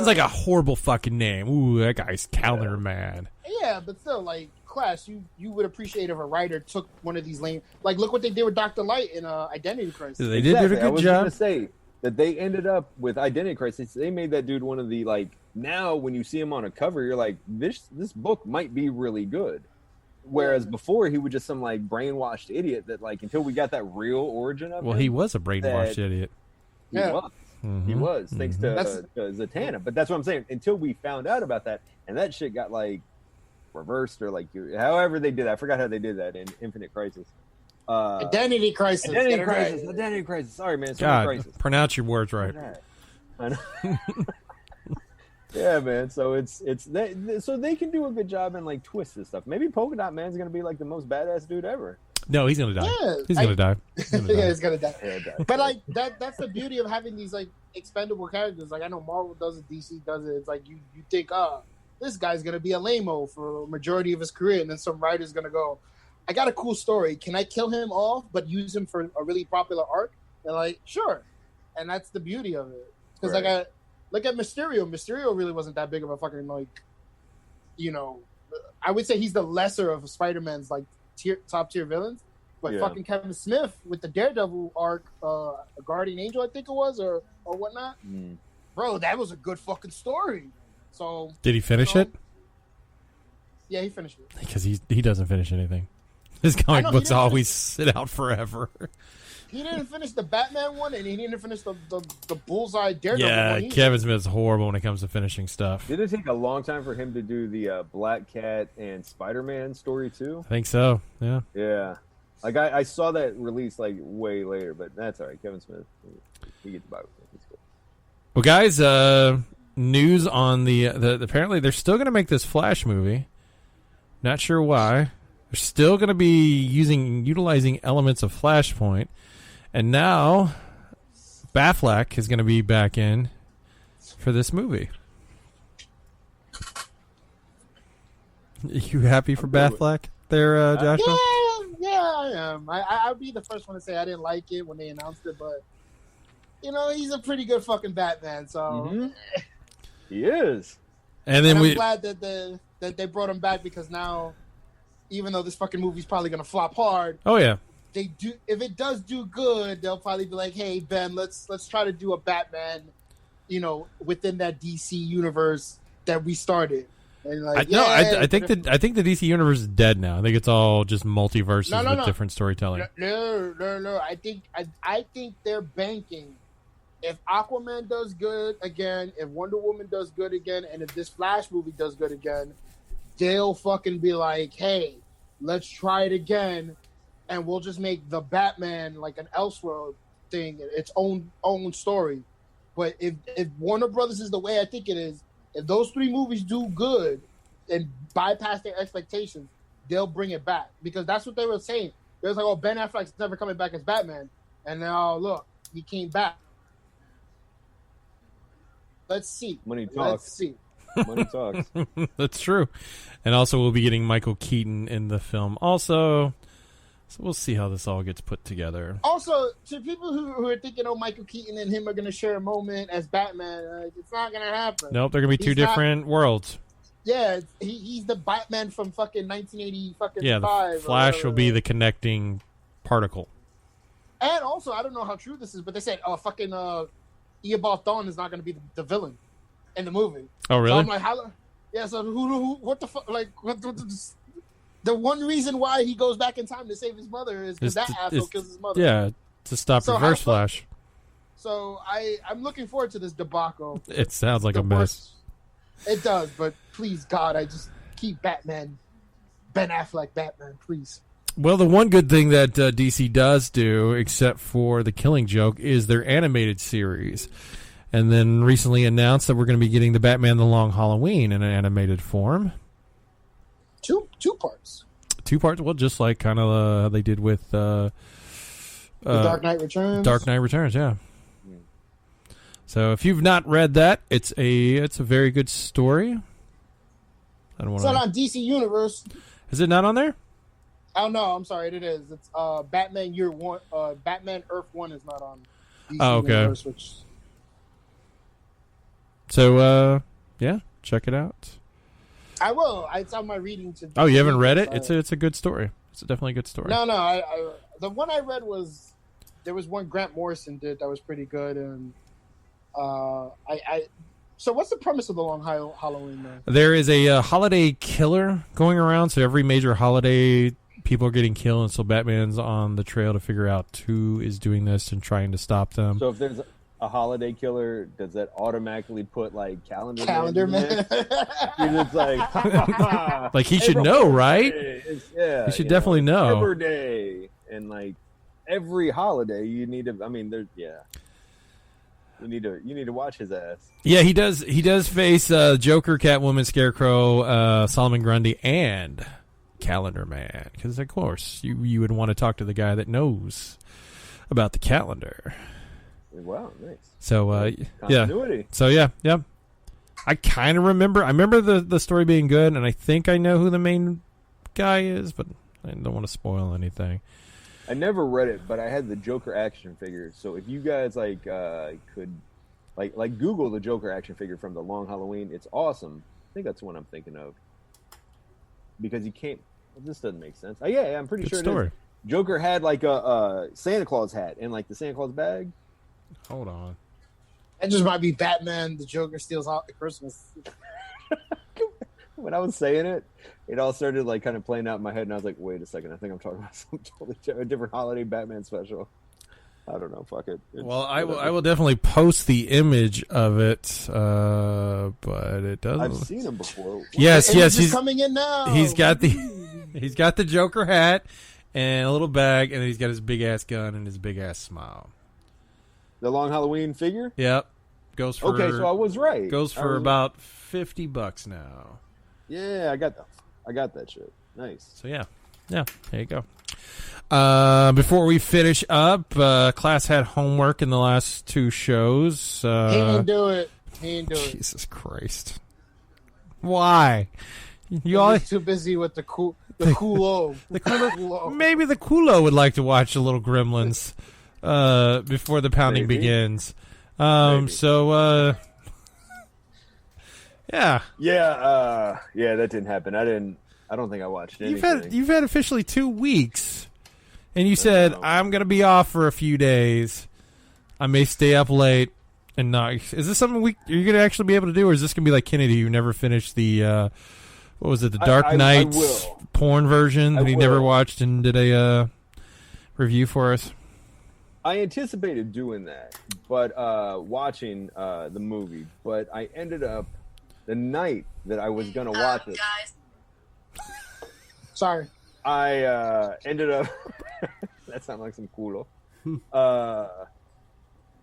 like a horrible fucking name. Ooh, that guy's Calendar Man. Yeah, but still, like Clash, you would appreciate if a writer took one of these lame. Like, look what they did with Dr. Light in Identity Crisis. They did a I good was job. gonna say that they ended up with Identity Crisis. They made that dude one of the like. Now, when you see him on a cover, you're like, this book might be really good. Whereas before, he was just some like brainwashed idiot that like until we got that real origin of him. Well, he was a brainwashed idiot. He was. Mm-hmm. He was, thanks to Zatanna. But that's what I'm saying. Until we found out about that, and that shit got like reversed or like however they did that. I forgot how they did that in Infinite Crisis. Identity Crisis. Identity Crisis. Sorry, man. God, Crisis. pronounce your words right. I know. Yeah, man. So so they can do a good job and like twist this stuff. Maybe Polka Dot Man's gonna be like the most badass dude ever. No, he's gonna die. Yeah, he's gonna die. Yeah, he's gonna die. Yeah, But like that's the beauty of having these like expendable characters. Like I know Marvel does it, DC does it. It's like you think, this guy's gonna be a lame-o for a majority of his career, and then some writer's gonna go, I got a cool story. Can I kill him off but use him for a really popular arc? And like, sure. And that's the beauty of it. Because like look at Mysterio. Mysterio really wasn't that big of a fucking like, I would say he's the lesser of Spider-Man's like top tier villains. But fucking Kevin Smith with the Daredevil arc, Guardian Angel, I think it was, or whatnot. Bro, that was a good fucking story. So did he finish it? Yeah, he finished it. Because he doesn't finish anything. His comic books always sit out forever. He didn't finish the Batman one, and he didn't finish the Bullseye Daredevil one. Yeah, Kevin Smith's horrible when it comes to finishing stuff. Did it take a long time for him to do the Black Cat and Spider-Man story too? I think so. Yeah. Yeah. Like I saw that release like way later, but that's all right. Kevin Smith, he gets by with it. It's cool. Well, guys, news on the apparently they're still going to make this Flash movie. Not sure why. They're still going to be utilizing elements of Flashpoint. And now, Batfleck is going to be back in for this movie. You happy for Batfleck there, Joshua? Yeah, I am. I'll be the first one to say I didn't like it when they announced it, but, he's a pretty good fucking Batman, so... He is. And then I'm glad that they brought him back because now, even though this fucking movie's probably going to flop hard... Oh, yeah. They do. If it does do good, they'll probably be like, "Hey Ben, let's try to do a Batman, within that DC universe that we started." And like, I think the DC universe is dead now. I think it's all just multiverses with different storytelling. No. I think they're banking. If Aquaman does good again, if Wonder Woman does good again, and if this Flash movie does good again, they'll fucking be like, "Hey, let's try it again." And we'll just make the Batman like an Elseworld thing, its own story. But if Warner Brothers is the way I think it is, if those three movies do good and bypass their expectations, they'll bring it back. Because that's what they were saying. They was like, "Oh, Ben Affleck's never coming back as Batman," and now look, he came back. Let's see. Money talks. Let's see. Money talks. That's true. And also, we'll be getting Michael Keaton in the film. Also. So we'll see how this all gets put together. Also, to people who are thinking, Michael Keaton and him are going to share a moment as Batman, it's not going to happen. Nope, they're going to be two different worlds. Yeah, he's the Batman from fucking 1980 fucking 5. Yeah, the Flash will be the connecting particle. And also, I don't know how true this is, but they said, fucking Eobard Thawne is not going to be the villain in the movie. Oh, really? So I'm like, how? Yeah, so who what the fuck? Like, what the one reason why he goes back in time to save his mother is because that asshole kills his mother. Yeah, to stop Reverse Flash. So I'm looking forward to this debacle. It sounds like a mess. It does, but please, God, I just keep Ben Affleck Batman, please. Well, the one good thing that DC does do, except for the Killing Joke, is their animated series. And then recently announced that we're going to be getting the Batman The Long Halloween in an animated form. Two parts. 2 parts? Well, just like kind of how they did with... The Dark Knight Returns? Dark Knight Returns, yeah. So if you've not read that, it's a very good story. I don't want It's not on DC Universe. Is it not on there? Oh no, I'm sorry, it is. It's Batman Year One. Batman Earth 1 is not on DC okay. Universe, which. So yeah, check it out. I will. It's on my reading to. Oh, you haven't read it? It's a good story. It's definitely a good story. No. The one I read was there was one Grant Morrison did that was pretty good, and So what's the premise of the Long Halloween, man? There is a holiday killer going around. So every major holiday, people are getting killed, and so Batman's on the trail to figure out who is doing this and trying to stop them. So if there's a holiday killer, does that automatically put like Calendar Man? It's like, like he should know, right? Yeah, he should definitely know. Labor Day and like every holiday, you need to. I mean, there's You need to watch his ass. Yeah, he does. He does face Joker, Catwoman, Scarecrow, Solomon Grundy, and Calendar Man. Because of course you would want to talk to the guy that knows about the calendar. Wow, nice. So continuity. Yeah. So yeah. I kind of remember. I remember the story being good, and I think I know who the main guy is, but I don't want to spoil anything. I never read it, but I had the Joker action figure. So if you guys could Google the Joker action figure from the Long Halloween, it's awesome. I think that's what I'm thinking of. Because you can't. Well, this doesn't make sense. Yeah, I'm pretty Good sure story. it is. Joker had like a Santa Claus hat and like the Santa Claus bag. Hold on. That just might be Batman. The Joker steals out at Christmas. When I was saying it, it all started like kind of playing out in my head, and I was like, "Wait a second! I think I'm talking about some totally different holiday Batman special." I don't know. Fuck it. Well, I will definitely post the image of it, but it doesn't. I've seen him before. Yes, he's coming in now. He's got the Joker hat and a little bag, and then he's got his big ass gun and his big ass smile. The Long Halloween figure. Yep, goes for so I was right. Goes for about $50 now. Yeah, I got that shit. Nice. So yeah, there you go. Before we finish up, class had homework in the last 2 shows. He didn't do it. Jesus Christ! Why? You all too busy with the culo. Maybe the culo would like to watch a little Gremlins before the pounding begins. So. Yeah. Yeah, that didn't happen. I don't think I watched anything. You've had officially 2 weeks, and you said I'm going to be off for a few days. I may stay up late and not. Is this something are you going to actually be able to do, or is this going to be like Kennedy, who never finished the what was it, the Dark Knight porn version that he never watched and did a review for us? I anticipated doing that, but watching the movie, but I ended up. The night that I was going to watch it. Guys. Sorry. I ended up... that sounds like some culo. I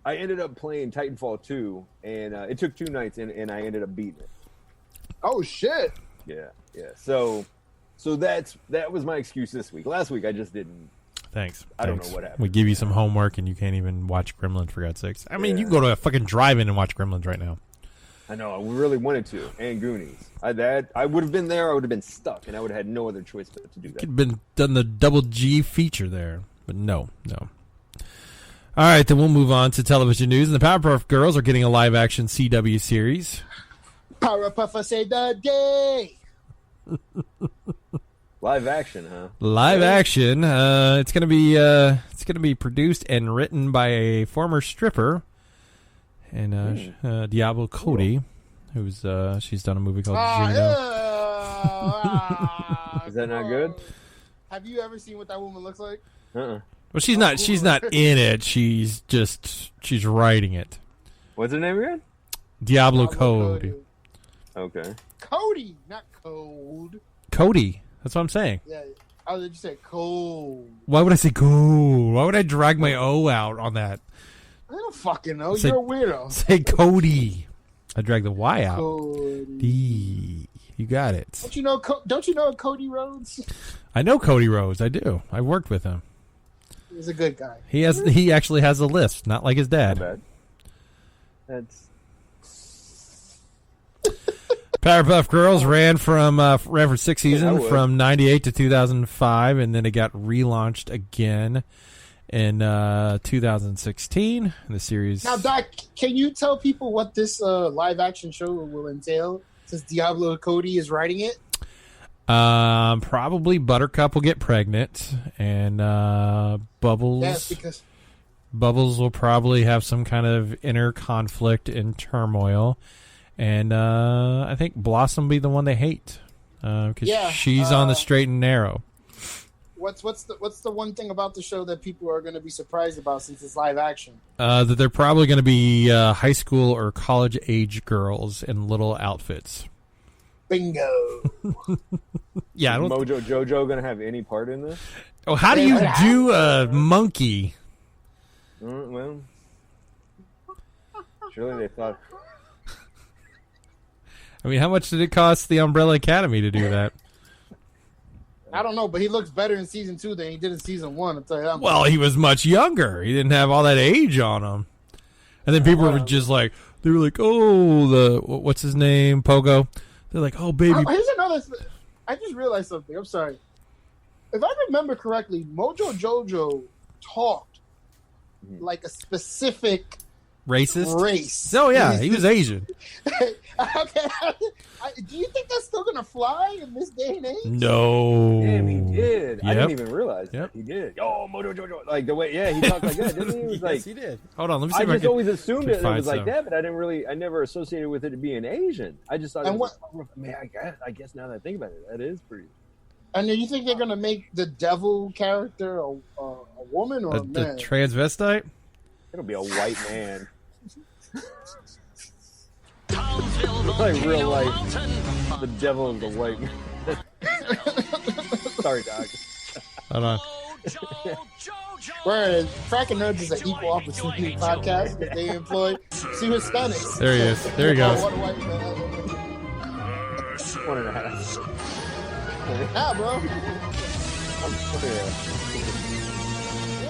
ended up playing Titanfall 2, and it took 2 nights, and I ended up beating it. Oh, shit. Yeah. So that was my excuse this week. Last week, I just didn't... Thanks. I don't know what happened. We give you some homework, and you can't even watch Gremlins, for God's sakes. I mean, you can go to a fucking drive-in and watch Gremlins right now. I know. I really wanted to. And Goonies. I would have been there. I would have been stuck, and I would have had no other choice but to do that. Could have done the double G feature there, but no. All right, then we'll move on to television news. And the Powerpuff Girls are getting a live-action CW series. Powerpuff Say the Day. Live action, huh? Live action. It's gonna be produced and written by a former stripper. And Diablo Cody, who's she's done a movie called Juno. Is that not good? Have you ever seen what that woman looks like? Well, she's not in it. She's writing it. What's her name again? Diablo Cody. Okay. Cody, not Code. Cody. That's what I'm saying. Yeah. How did you say cold? Why would I say cool? Why would I drag my O out on that? I don't fucking know. Say- You're a weirdo. Say Cody. I drag the Y out. Cody. D. You got it. Don't you know Cody Rhodes? I know Cody Rhodes. I do. I worked with him. He's a good guy. He actually has a list, not like his Not dad. bad. That's Powerpuff Girls ran for 6 I seasons, would. from 98 to 2005, and then it got relaunched again in 2016. The series. Now, Doc, can you tell people what this live action show will entail? Since Diablo Cody is writing it. Probably Buttercup will get pregnant, and Bubbles. Yes, because Bubbles will probably have some kind of inner conflict and turmoil, and I think Blossom will be the one they hate because she's on the straight and narrow. what's the one thing about the show that people are going to be surprised about since it's live action? That they're probably going to be high school or college age girls in little outfits. Bingo. Yeah, I don't. Mojo Jojo gonna have any part in this? Oh, how do you do a monkey? Well, surely they thought. I mean, how much did it cost the Umbrella Academy to do that? I don't know, but he looks better in season 2 than he did in season 1. I'll tell you that much. Well, he was much younger. He didn't have all that age on him. And then people were just like, they were like, oh, what's his name, Pogo? They're like, oh, baby. Here's another. I just realized something. I'm sorry. If I remember correctly, Mojo Jojo talked like a specific Racist? race. Oh, yeah, he was Asian. Okay. Do you think that's still gonna fly in this day and age? No. Damn, he did. I Yep. didn't even realize that Yep. he did. Oh, Mojo Jojo, like the way, he talked like that, didn't he? He was like, Yes, he did. Hold on, let me see I if I just can. always assumed can it find was like some. that, but I never associated with it being Asian. I just thought, And it was man, I guess now that I think about it, that is pretty. And do you think they're gonna make the devil character a woman or a The man? transvestite? It'll be a white man. Like real life, the devil is a white man. Sorry, Doc. Hold on. Whereas Fracking Nerds is an equal opportunity podcast that they employ two Hispanics. There he is. There he goes. One white man. 1.5. Nah, bro.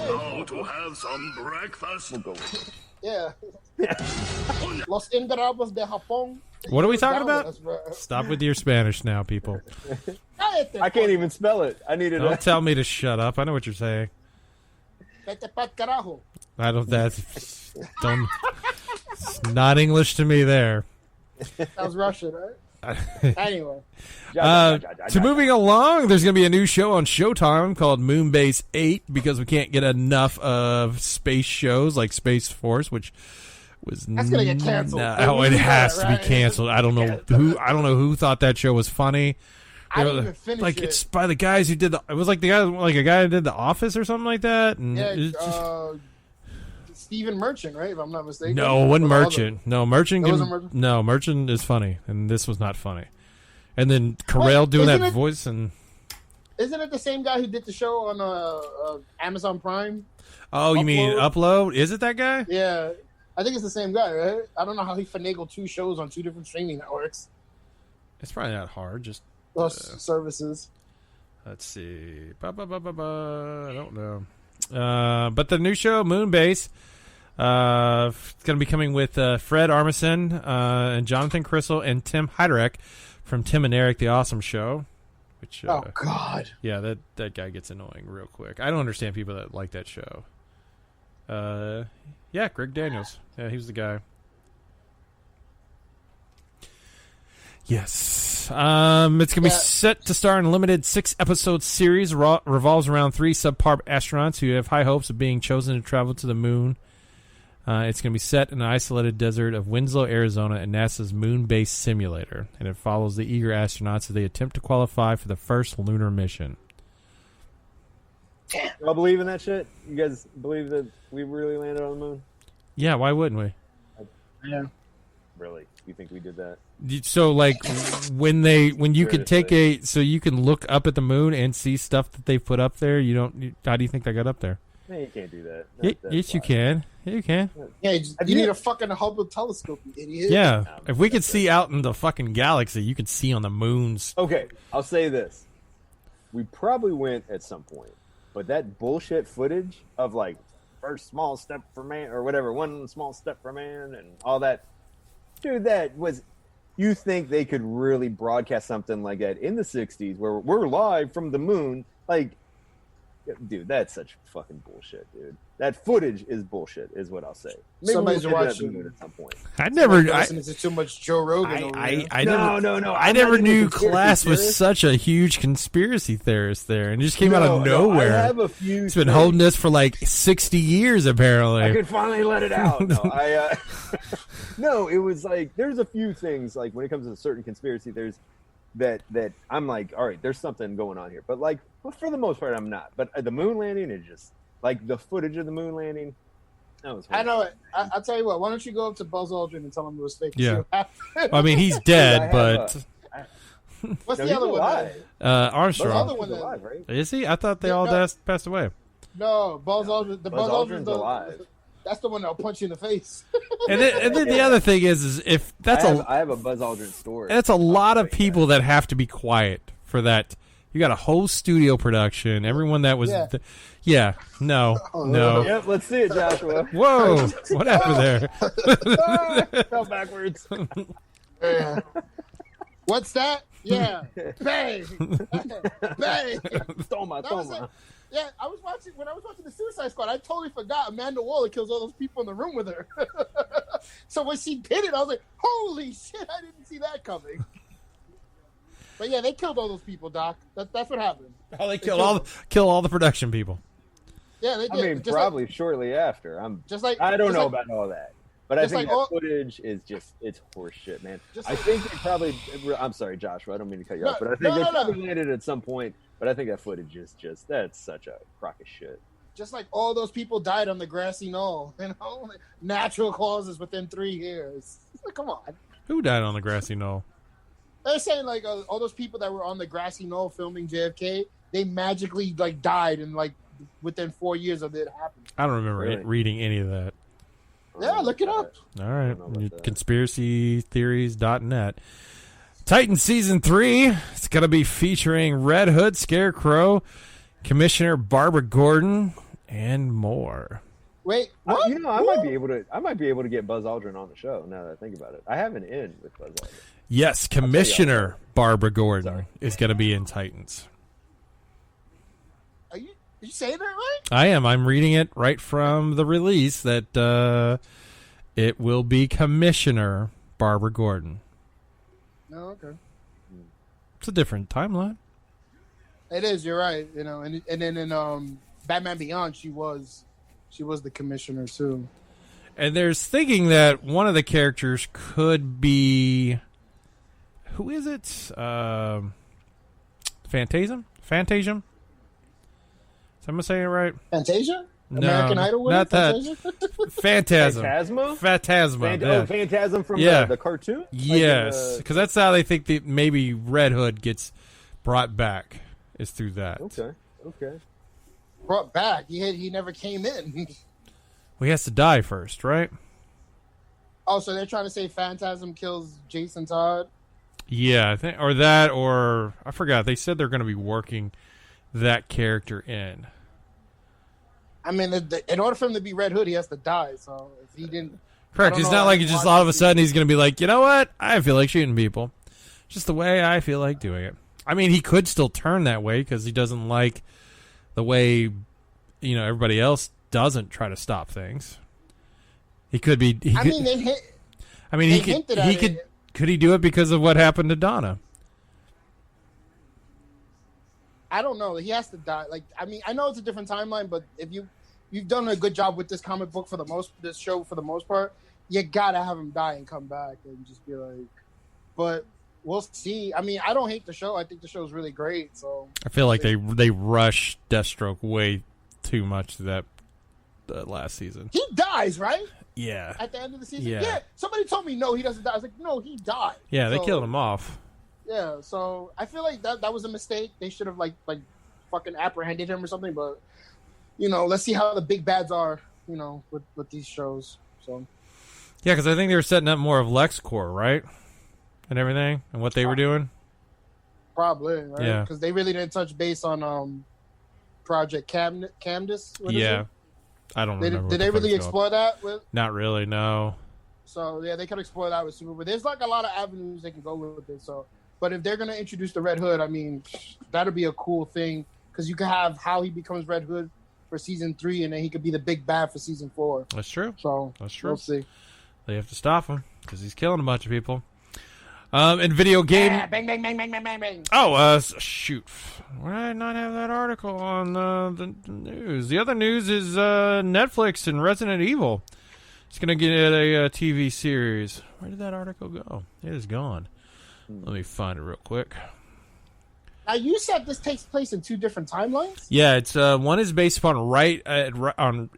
Now to have some breakfast. We'll go with it. Yeah. Los Indorables de Japón. What are we talking Down about? with us, bro. Stop with your Spanish now, people. I can't even spell it. I needed Don't tell me to shut up. I know what you're saying. Vete pa'l carajo. I don't. That's don't. It's not English to me there. That was Russian, right? Anyway. So moving along, there's going to be a new show on Showtime called Moonbase 8 because we can't get enough of space shows like Space Force, which was That's gonna get canceled. Oh, it has to be Right? canceled. I don't know who. I don't know who thought that show was funny. I didn't even finish like it. it's by the guys who did the. It was like the guy, like a guy who did The Office or something like that. And Yeah, it's just, Stephen Merchant, right? If I'm not mistaken. no, it wasn't Or the other- Merchant. No, Merchant. It wasn't Merchant? No, Merchant is funny, and this was not funny. And then Carell doing isn't that it- voice, and Isn't it the same guy who did the show on Amazon Prime? oh, you mean Upload? Upload? Is it that guy? Yeah. I think it's the same guy, right? I don't know how he finagled 2 shows on 2 different streaming networks It's probably not hard. Just or services. let's see. I don't know. But the new show, Moonbase, it's going to be coming with Fred Armisen and Jonathan Crystal and Tim Heiderich from Tim and Eric, The Awesome Show. Which, Oh God! yeah, that guy gets annoying real quick. I don't understand people that like that show. Yeah, Greg Daniels. Yeah, he was the guy. Yes. It's going to be set to star in a limited 6-episode series. Revolves around 3 subpar astronauts who have high hopes of being chosen to travel to the moon. It's going to be set in an isolated desert of Winslow, Arizona, and NASA's moon base simulator. And it follows the eager astronauts as they attempt to qualify for the first lunar mission. Y'all believe in that shit? You guys believe that we really landed on the moon? Yeah, why wouldn't we? Yeah. Really? You think we did that? So, like, when you could take so you can look up at the moon and see stuff that they put up there. How do you think they got up there? No, you can't do that. Yes, you can. Yeah, you can. Yeah, you need a fucking Hubble telescope, you idiot. Yeah, if we could see out in the fucking galaxy, you could see on the moons. Okay, I'll say this: we probably went at some point, but that bullshit footage of like first small step for man or whatever, one small step for man, and all that. Dude, that was. You think they could really broadcast something like that in the '60s, where we're live from the moon? Like, dude, that's such fucking bullshit, dude. That footage is bullshit, is what I'll say. Maybe Somebody's we'll get to that watching. at some point. I never. Listening to too much Joe Rogan. No. I never knew Class was such a huge conspiracy theorist there, and it just came out of nowhere. I have a few. It's been holding this for like 60 years, apparently. I could finally let it out. No, no, it was like there's a few things like when it comes to certain conspiracy theories that I'm like, all right, there's something going on here. But like, for the most part, I'm not. But the moon landing is just like the footage of the moon landing. That was. I know it. I'll tell you what. Why don't you go up to Buzz Aldrin and tell him it was fake? Yeah. I mean, he's dead, but what's the other one? Armstrong. The other one alive, right? Is he? I thought they all passed away. No, Buzz Aldrin. Buzz Aldrin's alive. That's the one that'll punch you in the face. And then the other thing is if that's I have a Buzz Aldrin story. That's a lot of people that have to be quiet for that. You got a whole studio production. Everyone that was, no. Yep, let's see it, Joshua. Whoa, what happened there? Fell backwards. Yeah. What's that? Yeah, bang, bang. Toma. Yeah, when I was watching the Suicide Squad, I totally forgot Amanda Waller kills all those people in the room with her. So when she did it, I was like, holy shit, I didn't see that coming. But yeah, they killed all those people, Doc. That's what happened. Oh, they kill all the production people. Yeah, they did. I mean, just probably shortly after. I don't know about all that. But I think that footage is it's horseshit, man. I think they probably. I'm sorry, Joshua. I don't mean to cut you off, but I think they probably landed at some point. But I think that footage is that's such a crock of shit. Just like all those people died on the grassy knoll, natural causes within 3 years. Like, come on. Who died on the grassy knoll? They're saying like all those people that were on the grassy knoll filming JFK, they magically like died in like within 4 years of it happening. I don't remember reading any of that. Yeah, look it up. All right, conspiracytheories.net. Titan Season 3, it's going to be featuring Red Hood, Scarecrow, Commissioner Barbara Gordon, and more. Wait, what? I might be able to get Buzz Aldrin on the show now that I think about it. I have an in with Buzz Aldrin. Yes, Commissioner Barbara Gordon is going to be in Titans. Are you saying that right? I am. I'm reading it right from the release that it will be Commissioner Barbara Gordon. Oh, okay. It's a different timeline. It is. You're right. And then in Batman Beyond, she was the commissioner too. And there's thinking that one of the characters could be, who is it? Phantasm. Is I'm gonna say it right? Fantasia? No, American Idol winner? Not that. Phantasm. Phantasma? Phantasm. Phantasm from the cartoon? Yes, because that's how they think that maybe Red Hood gets brought back, is through that. Okay. Brought back? He never came in. Well, he has to die first, right? Oh, so they're trying to say Phantasm kills Jason Todd? Yeah, I think, or I forgot. They said they're going to be working that character in. I mean, in order for him to be Red Hood, he has to die. So if he didn't, correct. It's not like it's just all of a sudden he's going to be like, you know what? I feel like shooting people. Just the way I feel like doing it. I mean, he could still turn that way because he doesn't like the way everybody else doesn't try to stop things. He could be. Could he do it because of what happened to Donna? I don't know. He has to die. I know it's a different timeline, but if you've done a good job with this comic book this show for the most part, you gotta have him die and come back and just be like. But we'll see. I mean, I don't hate the show. I think the show's really great. So I feel like they rushed Deathstroke way too much that last season. He dies, right? Yeah. at the end of the season? Yeah. Somebody told me no, he doesn't die. I was like, no, he died. Yeah, they So, killed him off. Yeah, so I feel like that was a mistake. They should have like fucking apprehended him or something. But let's see how the big bads are. With these shows. So Yeah, because I think they were setting up more of LexCorp, right, and everything, and what they were doing. Probably, right? Yeah. Because they really didn't touch base on Project Camdus. What is Yeah, it? I don't remember. Did they really explore that with? Not really, no. So yeah, they could explore that with Super. But there's like a lot of avenues they can go with it. So, but if they're gonna introduce the Red Hood, I mean, that'd be a cool thing because you could have how he becomes Red Hood for season 3, and then he could be the big bad for season 4. That's true. So That's true. We'll see. They have to stop him because he's killing a bunch of people. In video game. Bang bang bang bang bang bang bang. Oh, shoot. Why did I not have that article on the news? The other news is Netflix and Resident Evil. It's going to get a TV series. Where did that article go? It is gone. Let me find it real quick. Now, you said this takes place in 2 different timelines? Yeah, it's one is based upon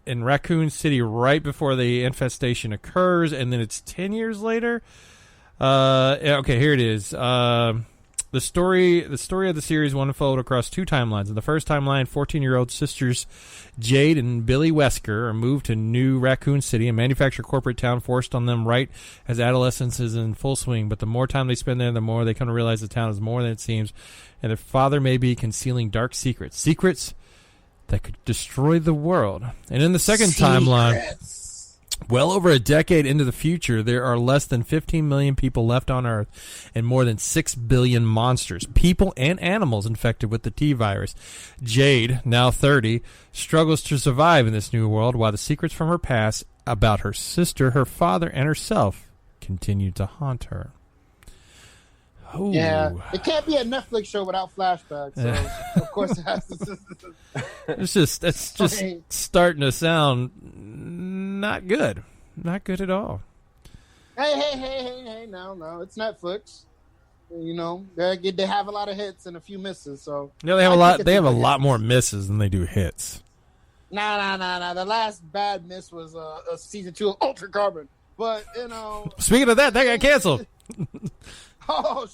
in Raccoon City right before the infestation occurs, and then it's 10 years later. Okay, here it is. The story of the series unfolded across 2 timelines. In the first timeline, 14-year-old sisters Jade and Billy Wesker are moved to New Raccoon City, a manufactured corporate town forced on them right as adolescence is in full swing. But the more time they spend there, the more they come to realize the town is more than it seems, and their father may be concealing dark secrets that could destroy the world. And in the second timeline, well over a decade into the future, there are less than 15 million people left on Earth and more than 6 billion monsters, people and animals infected with the T-virus. Jade, now 30, struggles to survive in this new world while the secrets from her past about her sister, her father, and herself continue to haunt her. Ooh. Yeah, it can't be a Netflix show without flashbacks. So of course it has to. It's just starting to sound not good. Not good at all. Hey, no, it's Netflix. They have a lot of hits and a few misses. So yeah, they have a lot more misses than they do hits. Nah. The last bad miss was season 2 of Ultra Carbon. But Speaking of that got canceled. Oh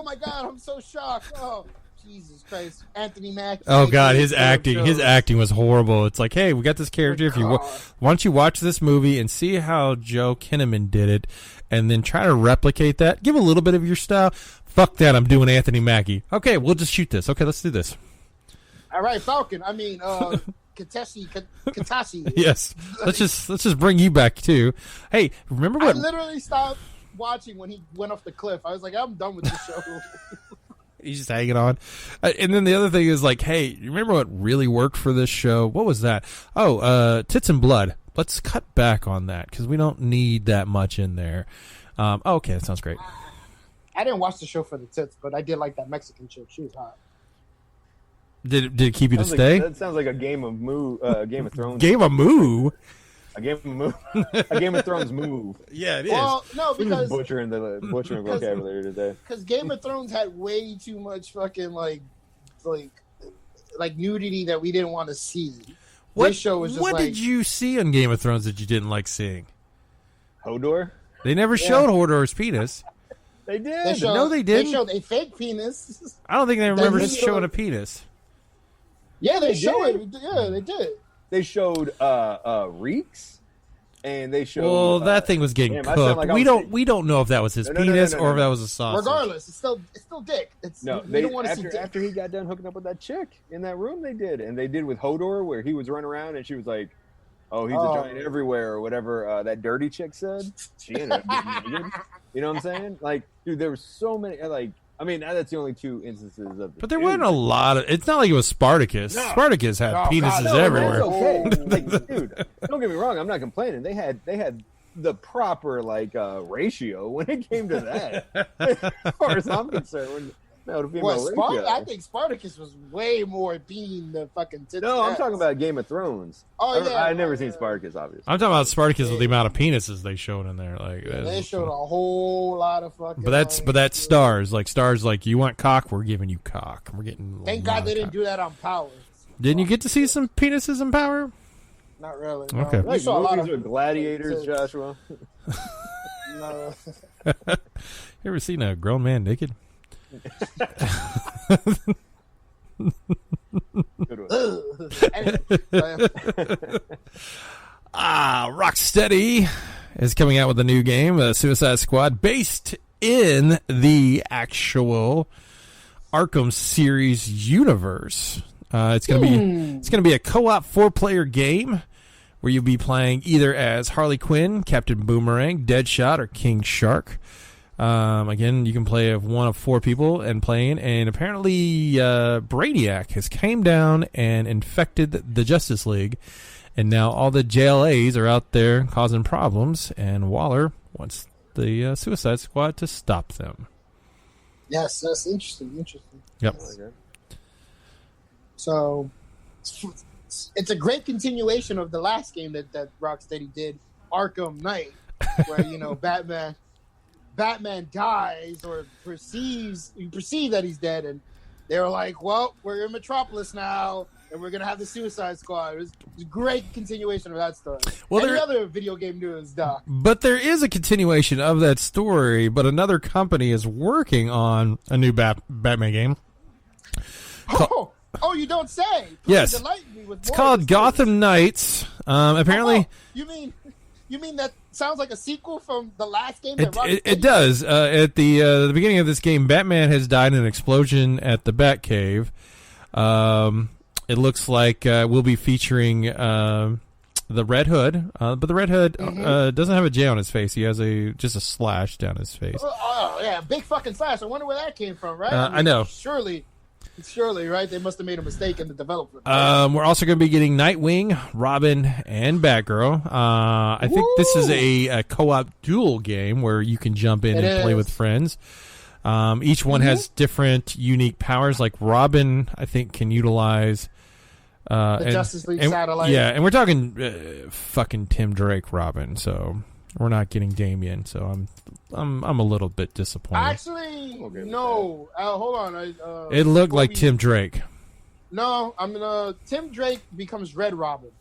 my God, I'm so shocked. Oh, Jesus Christ. Anthony Mackie. Oh God, his acting was horrible. It's like, hey, we got this character. Why don't you watch this movie and see how Joe Kinnaman did it, and then try to replicate that. Give a little bit of your style. Fuck that, I'm doing Anthony Mackie. Okay, we'll just shoot this. Okay, let's do this. All right, Falcon. I mean, Katashi. Yes, let's just bring you back too. Hey, remember what? I literally stopped watching when he went off the cliff. I was like, I'm done with this show. He's just hanging on. And then the other thing is like, hey, you remember what really worked for this show? What was that? Oh, Tits and Blood. Let's cut back on that because we don't need that much in there. Okay, that sounds great. I didn't watch the show for the tits, but I did like that Mexican chick. She was hot. Did it keep you to stay? That sounds like a Game of Thrones. Game of Moo? A Game of Thrones move. Yeah, it is. Well, no, because butchering vocabulary today. Because Game of Thrones had way too much fucking like nudity that we didn't want to see. This show was just what did you see on Game of Thrones that you didn't like seeing? Hodor? They never showed Hodor's penis. They did. No, they didn't. They showed a fake penis. I don't think they remember showing a penis. Yeah, they showed it. Yeah, they did. They showed Reeks, and they showed. Well, that thing was getting cooked. Like we don't know if that was his penis or if that was a sausage. Regardless, it's still dick. We don't want to see dick. After he got done hooking up with that chick in that room, they did, and they did with Hodor, where he was running around, and she was like, "Oh, he's a giant everywhere," or whatever that dirty chick said. She ended up getting naked. You know what I'm saying? Like, dude, there were so many. Like, I mean, that's the only 2 instances of it. But there weren't a lot of. It's not like it was Spartacus. No. Spartacus had penises everywhere. That's okay. Like, dude, don't get me wrong. I'm not complaining. They had the proper ratio when it came to that. As far as I'm concerned, I think Spartacus was way more being the fucking tits. No, I'm talking about Game of Thrones. I've never seen Spartacus, obviously. I'm talking about Spartacus with the amount of penises they showed in there. Like they showed a whole lot of fucking. But that's stars. Like stars, like you want cock, we're giving you cock. We're getting. Thank God they didn't do that on Power. Didn't you get to see some penises in Power? Not really. Okay. No. You saw a lot movies of with gladiators, Joshua. No. You ever seen a grown man naked? Good one. Anyway, Rocksteady is coming out with a new game, Suicide Squad, based in the actual Arkham series universe. It's gonna be a co-op 4-player game where you'll be playing either as Harley Quinn, Captain Boomerang, Deadshot, or King Shark. Again, you can play of one of 4 people and playing, and apparently Brainiac has came down and infected the Justice League, and now all the JLAs are out there causing problems, and Waller wants the Suicide Squad to stop them. yes, that's interesting. Yep. Okay. So it's a great continuation of the last game that Rocksteady did, Arkham Knight, where Batman dies or you perceive that he's dead, and they're like, well, we're in Metropolis now, and we're gonna have the Suicide Squad. It's a great continuation of that story. Well, Any other video game news, Doc? But there is a continuation of that story, but another company is working on a new Batman game. Oh, you don't say. Please Yes. enlighten me with It's more called of this Gotham Knights. Apparently, You mean that sounds like a sequel from the last game? That Rocksteady it does. At the beginning of this game, Batman has died in an explosion at the Batcave. It looks like we'll be featuring the Red Hood, but the Red Hood doesn't have a J on his face. He has just a slash down his face. Oh yeah, big fucking slash. I wonder where that came from, right? I know. Surely, right? They must have made a mistake in the development. We're also going to be getting Nightwing, Robin, and Batgirl. I think this is a co-op duel game where you can jump in and play with friends. Each one has different unique powers. Like Robin, I think, can utilize the Justice League satellite. Yeah, and we're talking fucking Tim Drake Robin, so we're not getting Damian. So I'm a little bit disappointed. Actually, no. Hold on. It looked like Tim Drake. No, Tim Drake becomes Red Robin.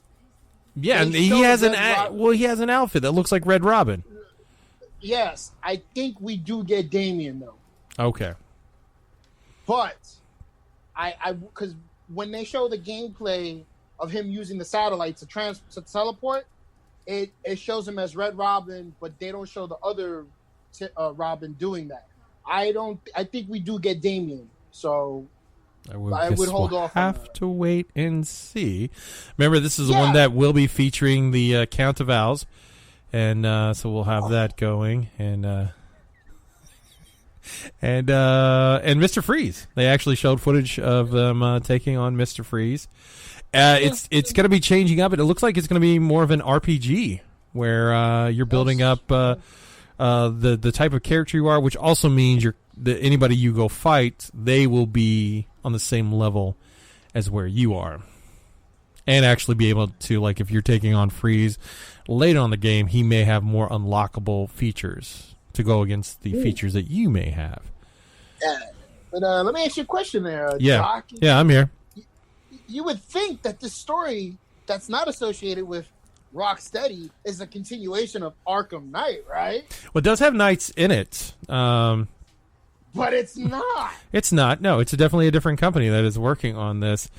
Yeah, and he has he has an outfit that looks like Red Robin. Yes, I think we do get Damian though. Okay. But because when they show the gameplay of him using the satellite to teleport, it shows him as Red Robin, but they don't show the other Robin doing that. I think we do get Damian, so I would hold off. Have to wait and see. Remember, this is the one that will be featuring the Count of Owls, and so we'll have that going, and Mr. Freeze. They actually showed footage of them taking on Mr. Freeze. It's going to be changing up, and it looks like it's going to be more of an RPG where you're building up the type of character you are, which also means anybody you go fight, they will be on the same level as where you are, and actually be able to, like, if you're taking on Freeze later on in the game, he may have more unlockable features to go against the features that you may have. But let me ask you a question there, Doc. Doc. Yeah, I'm here. You would think that this story that's not associated with Rocksteady is a continuation of Arkham Knight, right? Well, it does have knights in it. But it's not. It's not. No, it's definitely a different company that is working on this.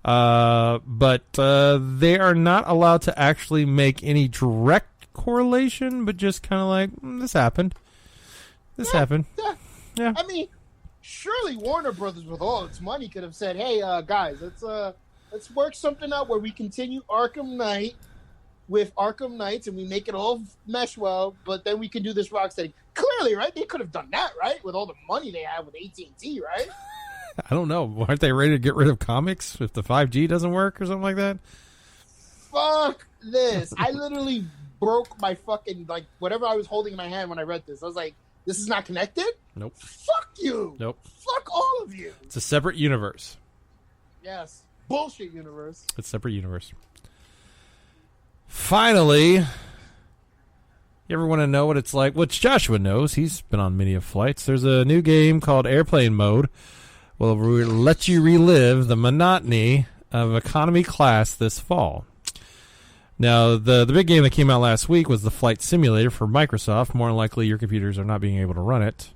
But they are not allowed to actually make any direct correlation, but just kind of like, this happened. This happened. Yeah. I mean, surely Warner Brothers, with all its money, could have said, "Hey, guys, let's work something out where we continue Arkham Knight with Arkham Knights, and we make it all mesh well. But then we can do this Rocksteady." Clearly, right? They could have done that, right? With all the money they have with AT&T, right? I don't know. Aren't they ready to get rid of comics if the 5G doesn't work or something like that? Fuck this! I literally broke my fucking, like, whatever I was holding in my hand when I read this. I was like, "This is not connected." Nope. Fuck you. Nope. Fuck all of you. It's a separate universe. Yes. Bullshit universe. It's a separate universe. Finally, you ever want to know what it's like? Which Joshua knows. He's been on many flights. There's a new game called Airplane Mode. Will let you relive the monotony of economy class this fall. Now, the big game that came out last week was the Flight Simulator for Microsoft. More than likely, your computers are not being able to run it.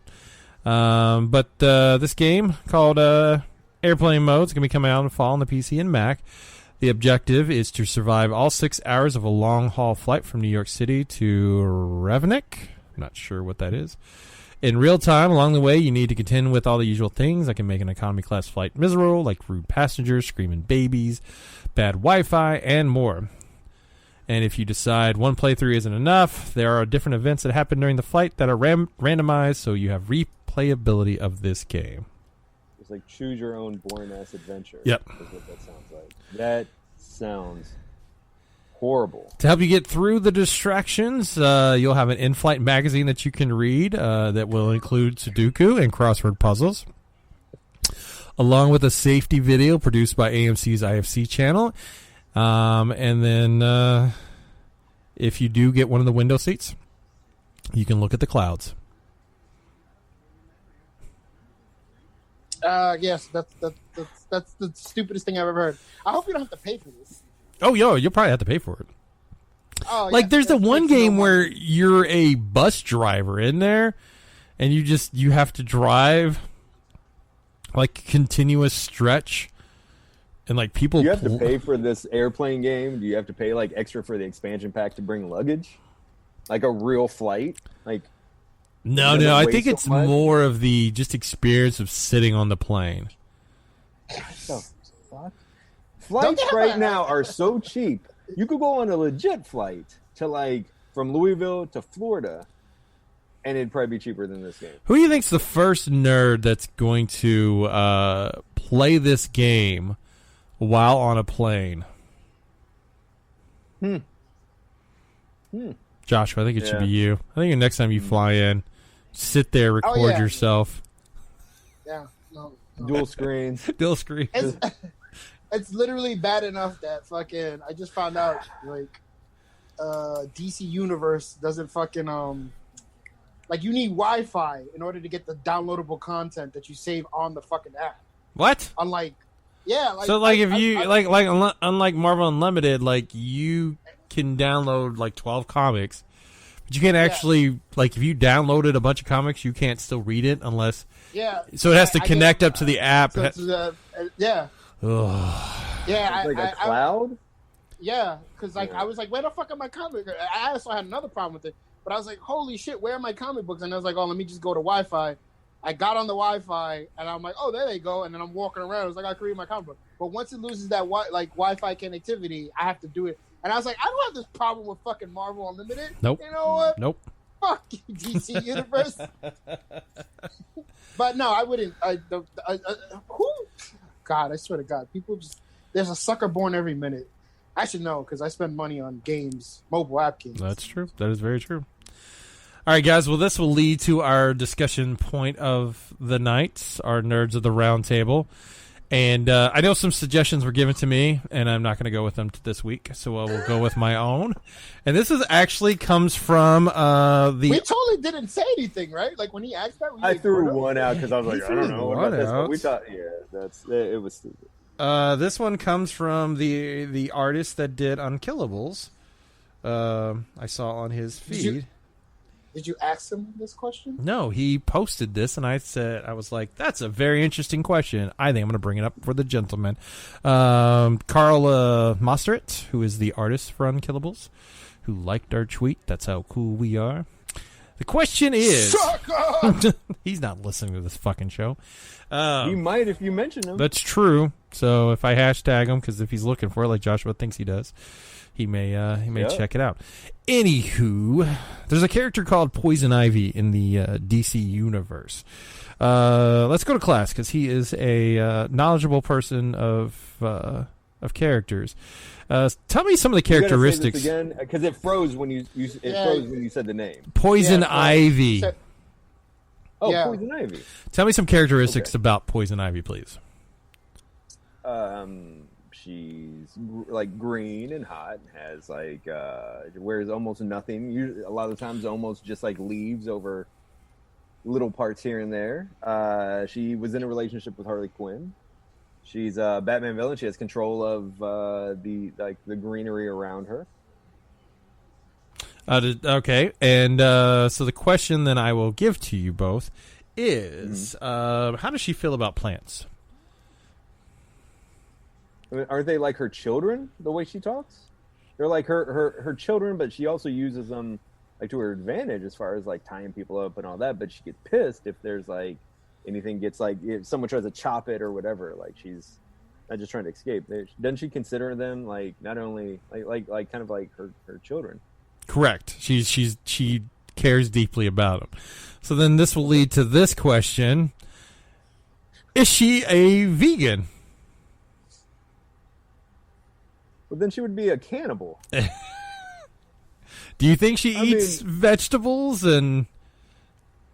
But this game called Airplane Mode is going to be coming out in the fall on the PC and Mac. The objective is to survive all 6 hours of a long-haul flight from New York City to Reykjavik. I'm not sure what that is. In real time, along the way, you need to contend with all the usual things that can make an economy class flight miserable, like rude passengers, screaming babies, bad Wi-Fi, and more. And if you decide one playthrough isn't enough, there are different events that happen during the flight that are randomized, so you have replayability of this game. It's like choose your own boring-ass adventure. Yep. Is what that sounds like. That sounds horrible. To help you get through the distractions, you'll have an in-flight magazine that you can read that will include Sudoku and crossword puzzles, along with a safety video produced by AMC's IFC channel. And then if you do get one of the window seats, you can look at the clouds. Yes, that's the stupidest thing I've ever heard. I hope you don't have to pay for this. Oh, you'll probably have to pay for it. Oh, like, yes, there's the yes, one yes, game no where money. you're a bus driver in there, and you have to drive like a continuous stretch, and like people. Do you have to pay for this airplane game? Do you have to pay like extra for the expansion pack to bring luggage, like a real flight? Like, No, does it I weigh think so it's much? more of the just experience of sitting on the plane. the fuck? Flights right now are so cheap. You could go on a legit flight to like from Louisville to Florida, and it'd probably be cheaper than this game. Who do you think's the first nerd that's going to play this game while on a plane? Joshua, I think it should Yeah. be you. I think next time you fly in, sit there, record yeah. yourself. Yeah, no. Dual screens. Still scream. It's literally bad enough that fucking I just found out like DC Universe doesn't fucking like you need Wi-Fi in order to get the downloadable content that you save on the fucking app. What? Unlike like So like if you unlike Marvel Unlimited, like you can download like 12 comics, but you can't actually like if you downloaded a bunch of comics, you can't still read it unless. yeah. So it has to I connect get- up to the app. So it's, yeah. Ugh. Yeah, It's like a cloud. Yeah, because like I was like, where the fuck are my comic? I also had another problem with it, but I was like, holy shit, where are my comic books? And I was like, oh, let me just go to Wi-Fi. I got on the Wi-Fi, and I'm like, oh, there they go. And then I'm walking around. I was like, I can read my comic book. But once it loses that Wi-Fi connectivity, I have to do it. And I was like, I don't have this problem with fucking Marvel Unlimited. Nope. You know what? Nope. Fuck you, DC Universe. But no, I wouldn't. Who? God, I swear to God, people just. There's a sucker born every minute. I should know because I spend money on games, mobile app games. That's true. That is very true. All right, guys. Well, this will lead to our discussion point of the night, our Nerds of the Round Table. And I know some suggestions were given to me, and I'm not going to go with them this week, so we'll go with my own. And this is actually comes from We totally didn't say anything, right? Like when he asked that, I threw one out because I was like, I don't know. What about this? out. But we thought, it was stupid. This one comes from the artist that did Unkillables. I saw on his feed. Did you ask him this question? No, he posted this, and I was like, that's a very interesting question. I think I'm going to bring it up for the gentleman. Carl Mostert, who is the artist for Unkillables, who liked our tweet. That's how cool we are. The question is... He's not listening to this fucking show. He might if you mention him. That's true. So if I hashtag him, because if he's looking for it, like Joshua thinks he does, he may check it out. Anywho, there's a character called Poison Ivy in the DC universe. Let's go to class because he is a knowledgeable person of characters. Tell me some of the characteristics. Again, because it froze when you froze when you said the name. Poison Ivy. Oh, Yeah. Poison Ivy. Tell me some characteristics about Poison Ivy, please. She's like green and hot. Has like wears almost nothing. Usually, a lot of times, almost just like leaves over little parts here and there. She was in a relationship with Harley Quinn. She's a Batman villain. She has control of the greenery around her. Okay, and so the question then I will give to you both is, how does she feel about plants? I mean, aren't they like her children, the way she talks? They're like her children, but she also uses them like to her advantage as far as like tying people up and all that. But she gets pissed if there's like anything gets like if someone tries to chop it or whatever. Like she's not just trying to escape. Doesn't she consider them like not only like kind of like her children? Correct. She cares deeply about them. So then this will lead to this question: is she a vegan? Well, then she would be a cannibal. Do you think she eats vegetables and?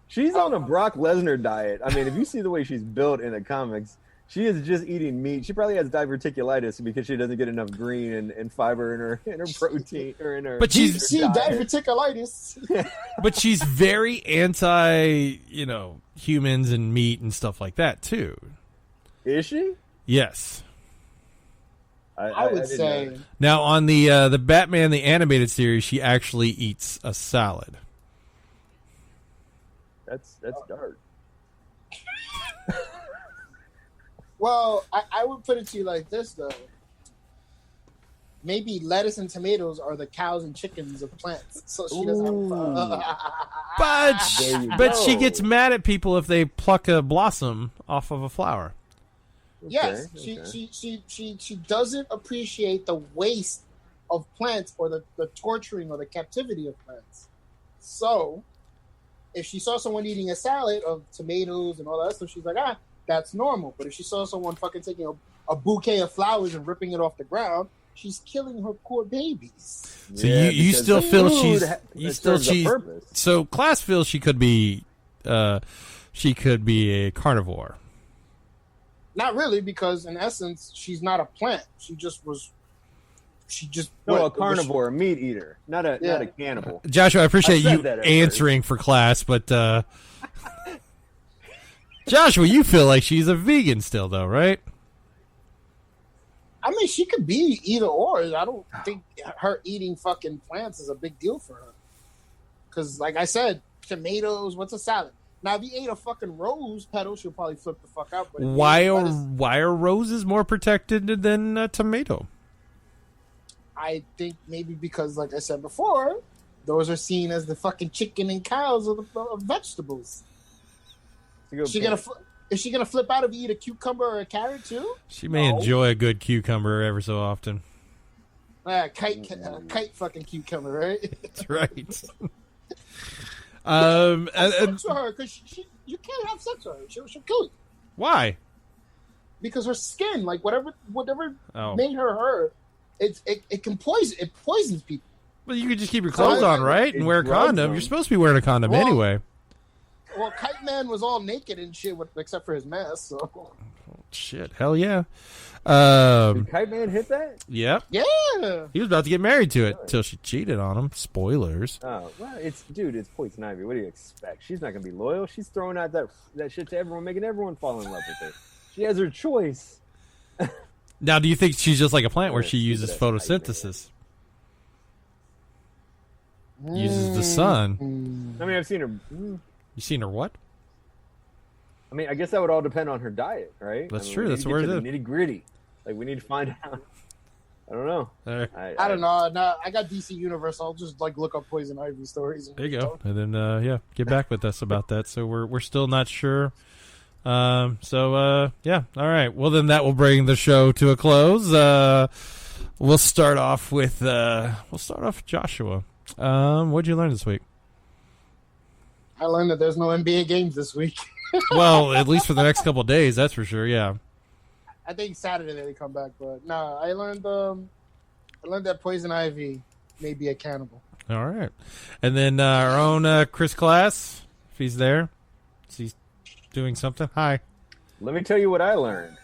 She's on a Brock Lesnar diet. I mean, if you see the way she's built in the comics, she is just eating meat. She probably has diverticulitis because she doesn't get enough green and fiber in her protein or in her. But she's diverticulitis. But she's very anti, humans and meat and stuff like that too. Is she? Yes. I would say. Now on the Batman the animated series, she actually eats a salad. That's dark. Well, I would put it to you like this though. Maybe lettuce and tomatoes are the cows and chickens of plants, so she doesn't have. But she gets mad at people if they pluck a blossom off of a flower. Yes, okay. She doesn't appreciate the waste of plants or the torturing or the captivity of plants. So, if she saw someone eating a salad of tomatoes and all that stuff, she's like, that's normal. But if she saw someone fucking taking a bouquet of flowers and ripping it off the ground, she's killing her poor babies. So you still feel she's so class feels she could be a carnivore. Not really, because in essence, she's not a plant. A carnivore, a meat eater, not a cannibal. Joshua, I appreciate you answering for class, but Joshua, you feel like she's a vegan still, though, right? I mean, she could be either or. I don't think her eating fucking plants is a big deal for her. Because, like I said, tomatoes, what's a salad? Now, if he ate a fucking rose petal, she'll probably flip the fuck out. But why are roses more protected than a tomato? I think maybe because, like I said before, those are seen as the fucking chicken and cows of vegetables. Is she gonna flip out if you eat a cucumber or a carrot too? She may enjoy a good cucumber ever so often. Kite fucking cucumber, right? That's right. Sex with her, because you can't have sex with her. She'll kill you. Why? Because her skin, like whatever made her, it can poison. It poisons people. Well, you could just keep your clothes on, right, and wear a condom. You're supposed to be wearing a condom anyway. Well, Kite Man was all naked and shit, except for his mask. So. Oh, shit, hell yeah. Did Kite Man hit that? Yep. Yeah. He was about to get married to it until she cheated on him. Spoilers. Oh, well, it's Poison Ivy. What do you expect? She's not gonna be loyal. She's throwing out that shit to everyone, making everyone fall in love with her. She has her choice. Now, do you think she's just like a plant where she uses photosynthesis? Uses the sun. I mean, I've seen her. You seen her what? I mean, I guess that would all depend on her diet, right? That's true. That's where it is. Nitty gritty. Like, we need to find out. I don't know. I don't know. No, I got DC Universe. I'll just look up Poison Ivy stories. There you go. And then get back with us about that. So we're still not sure. Yeah. All right. Well, then that will bring the show to a close. We'll start off with Joshua. What'd you learn this week? I learned that there's no NBA games this week. Well, at least for the next couple of days, that's for sure. Yeah. I think Saturday they come back, but no, I learned that Poison Ivy may be a cannibal. All right, and then our own Chris Class, if he's there, is he doing something? Hi. Let me tell you what I learned.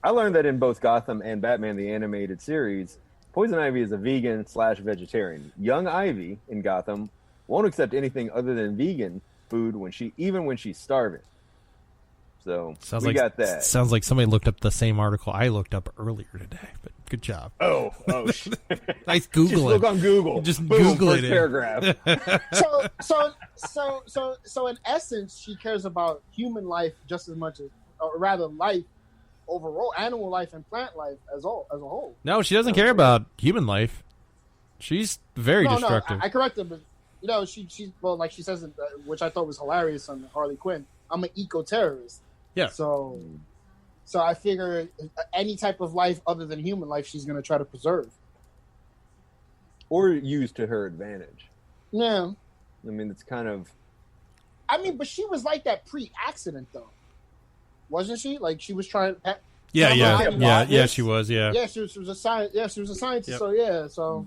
I learned that in both Gotham and Batman the Animated Series, Poison Ivy is a vegan/vegetarian. Young Ivy in Gotham won't accept anything other than vegan food when she's starving. So got that. Sounds like somebody looked up the same article I looked up earlier today. But Good job. Oh. Nice Just Googling. look on Google. Just Boom, Google first it. paragraph. So in essence, she cares about human life just as much as, or rather, life overall, animal life and plant life as a whole. No, she doesn't care about human life. She's very destructive. No, I correct her, but she's well, like she says, which I thought was hilarious on Harley Quinn. I'm an eco-terrorist. Yeah. So I figure any type of life other than human life, she's going to try to preserve Or use to her advantage. Yeah. I mean, it's kind of... but she was like that pre-accident, though. Wasn't she? Like, she was trying... Yeah, she was, yeah. Yeah, she was a scientist. Yeah, she was a scientist, yep. So, yeah, so...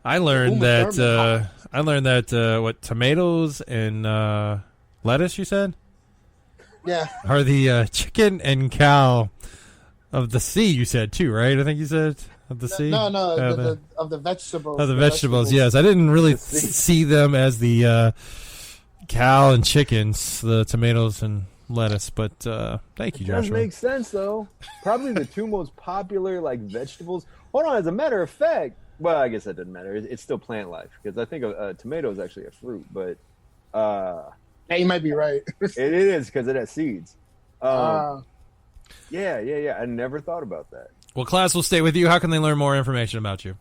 I learned that what, tomatoes and lettuce, you said? Yeah. Are the chicken and cow of the sea, you said, too, right? I think you said... Of the sea? No, of the vegetables. Of the vegetables, yes. I didn't really see them as the cow and chickens, the tomatoes and lettuce, but thank you, Joshua. It does make sense, though. Probably the two most popular, like, vegetables. Hold on, as a matter of fact, well, I guess that doesn't matter. It's still plant life, because I think a tomato is actually a fruit, but... yeah, you might be right. it is, because it has seeds. Yeah. I never thought about that. Well, class will stay with you. How can they learn more information about you?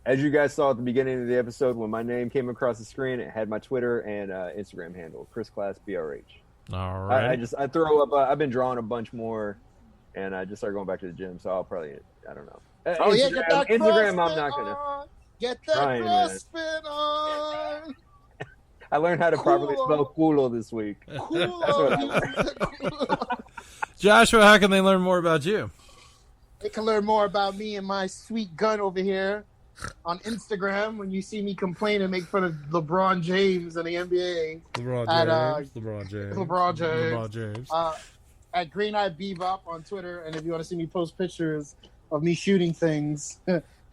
As you guys saw at the beginning of the episode, when my name came across the screen, it had my Twitter and Instagram handle, ChrisClassBRH. All right. I throw up. I've been drawing a bunch more, and I just started going back to the gym. So I'll probably, I don't know. Get that Instagram. I'm not gonna get that CrossFit on. I learned how to properly spell culo this week. Joshua, how can they learn more about you? They can learn more about me and my sweet gun over here on Instagram when you see me complain and make fun of LeBron James and the NBA. LeBron James. At Green Eye Bebop on Twitter. And if you want to see me post pictures of me shooting things,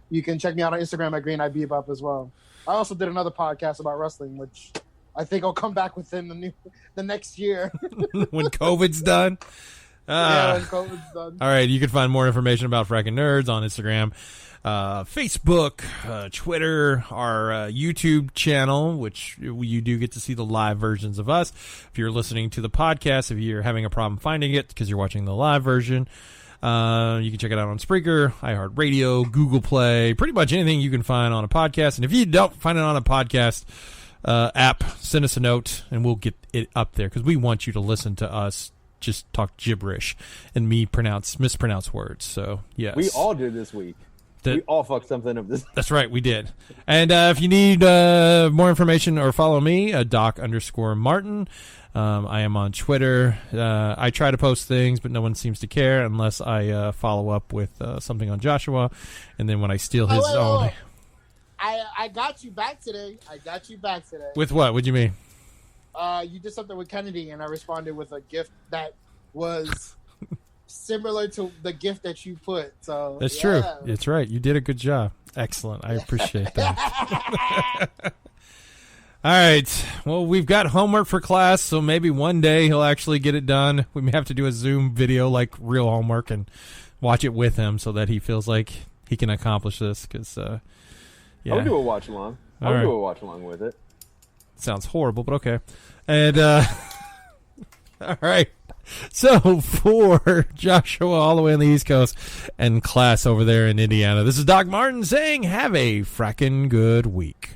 you can check me out on Instagram at Green Eye Bebop as well. I also did another podcast about wrestling, which I think I'll come back within the next year. When COVID's done. Yeah, when COVID's done. All right, you can find more information about Frackin' Nerds on Instagram, Facebook, Twitter, our YouTube channel, which you do get to see the live versions of us. If you're listening to the podcast, if you're having a problem finding it because you're watching the live version, you can check it out on Spreaker, iHeartRadio, Google Play, pretty much anything you can find on a podcast. And if you don't find it on a podcast app, send us a note and we'll get it up there because we want you to listen to us just talk gibberish and me mispronounce words. So, yes. We all did this week. We all fucked something up this. That's right, we did. And if you need more information or follow me, Doc_Martin. I am on Twitter. I try to post things, but no one seems to care unless I follow up with something on Joshua. And then when I steal his own... I got you back today. With what? What'd you mean? You did something with Kennedy, and I responded with a gift that was similar to the gift that you put. So that's true. It's right. You did a good job. Excellent. I appreciate that. All right. Well, we've got homework for class, so maybe one day he'll actually get it done. We may have to do a Zoom video like real homework and watch it with him so that he feels like he can accomplish this. Because, yeah. I'll do a watch along. I'll do a watch along with it. Sounds horrible, but okay. And, all right. So, for Joshua all the way on the East Coast and class over there in Indiana, this is Doc Martin saying, have a frackin' good week.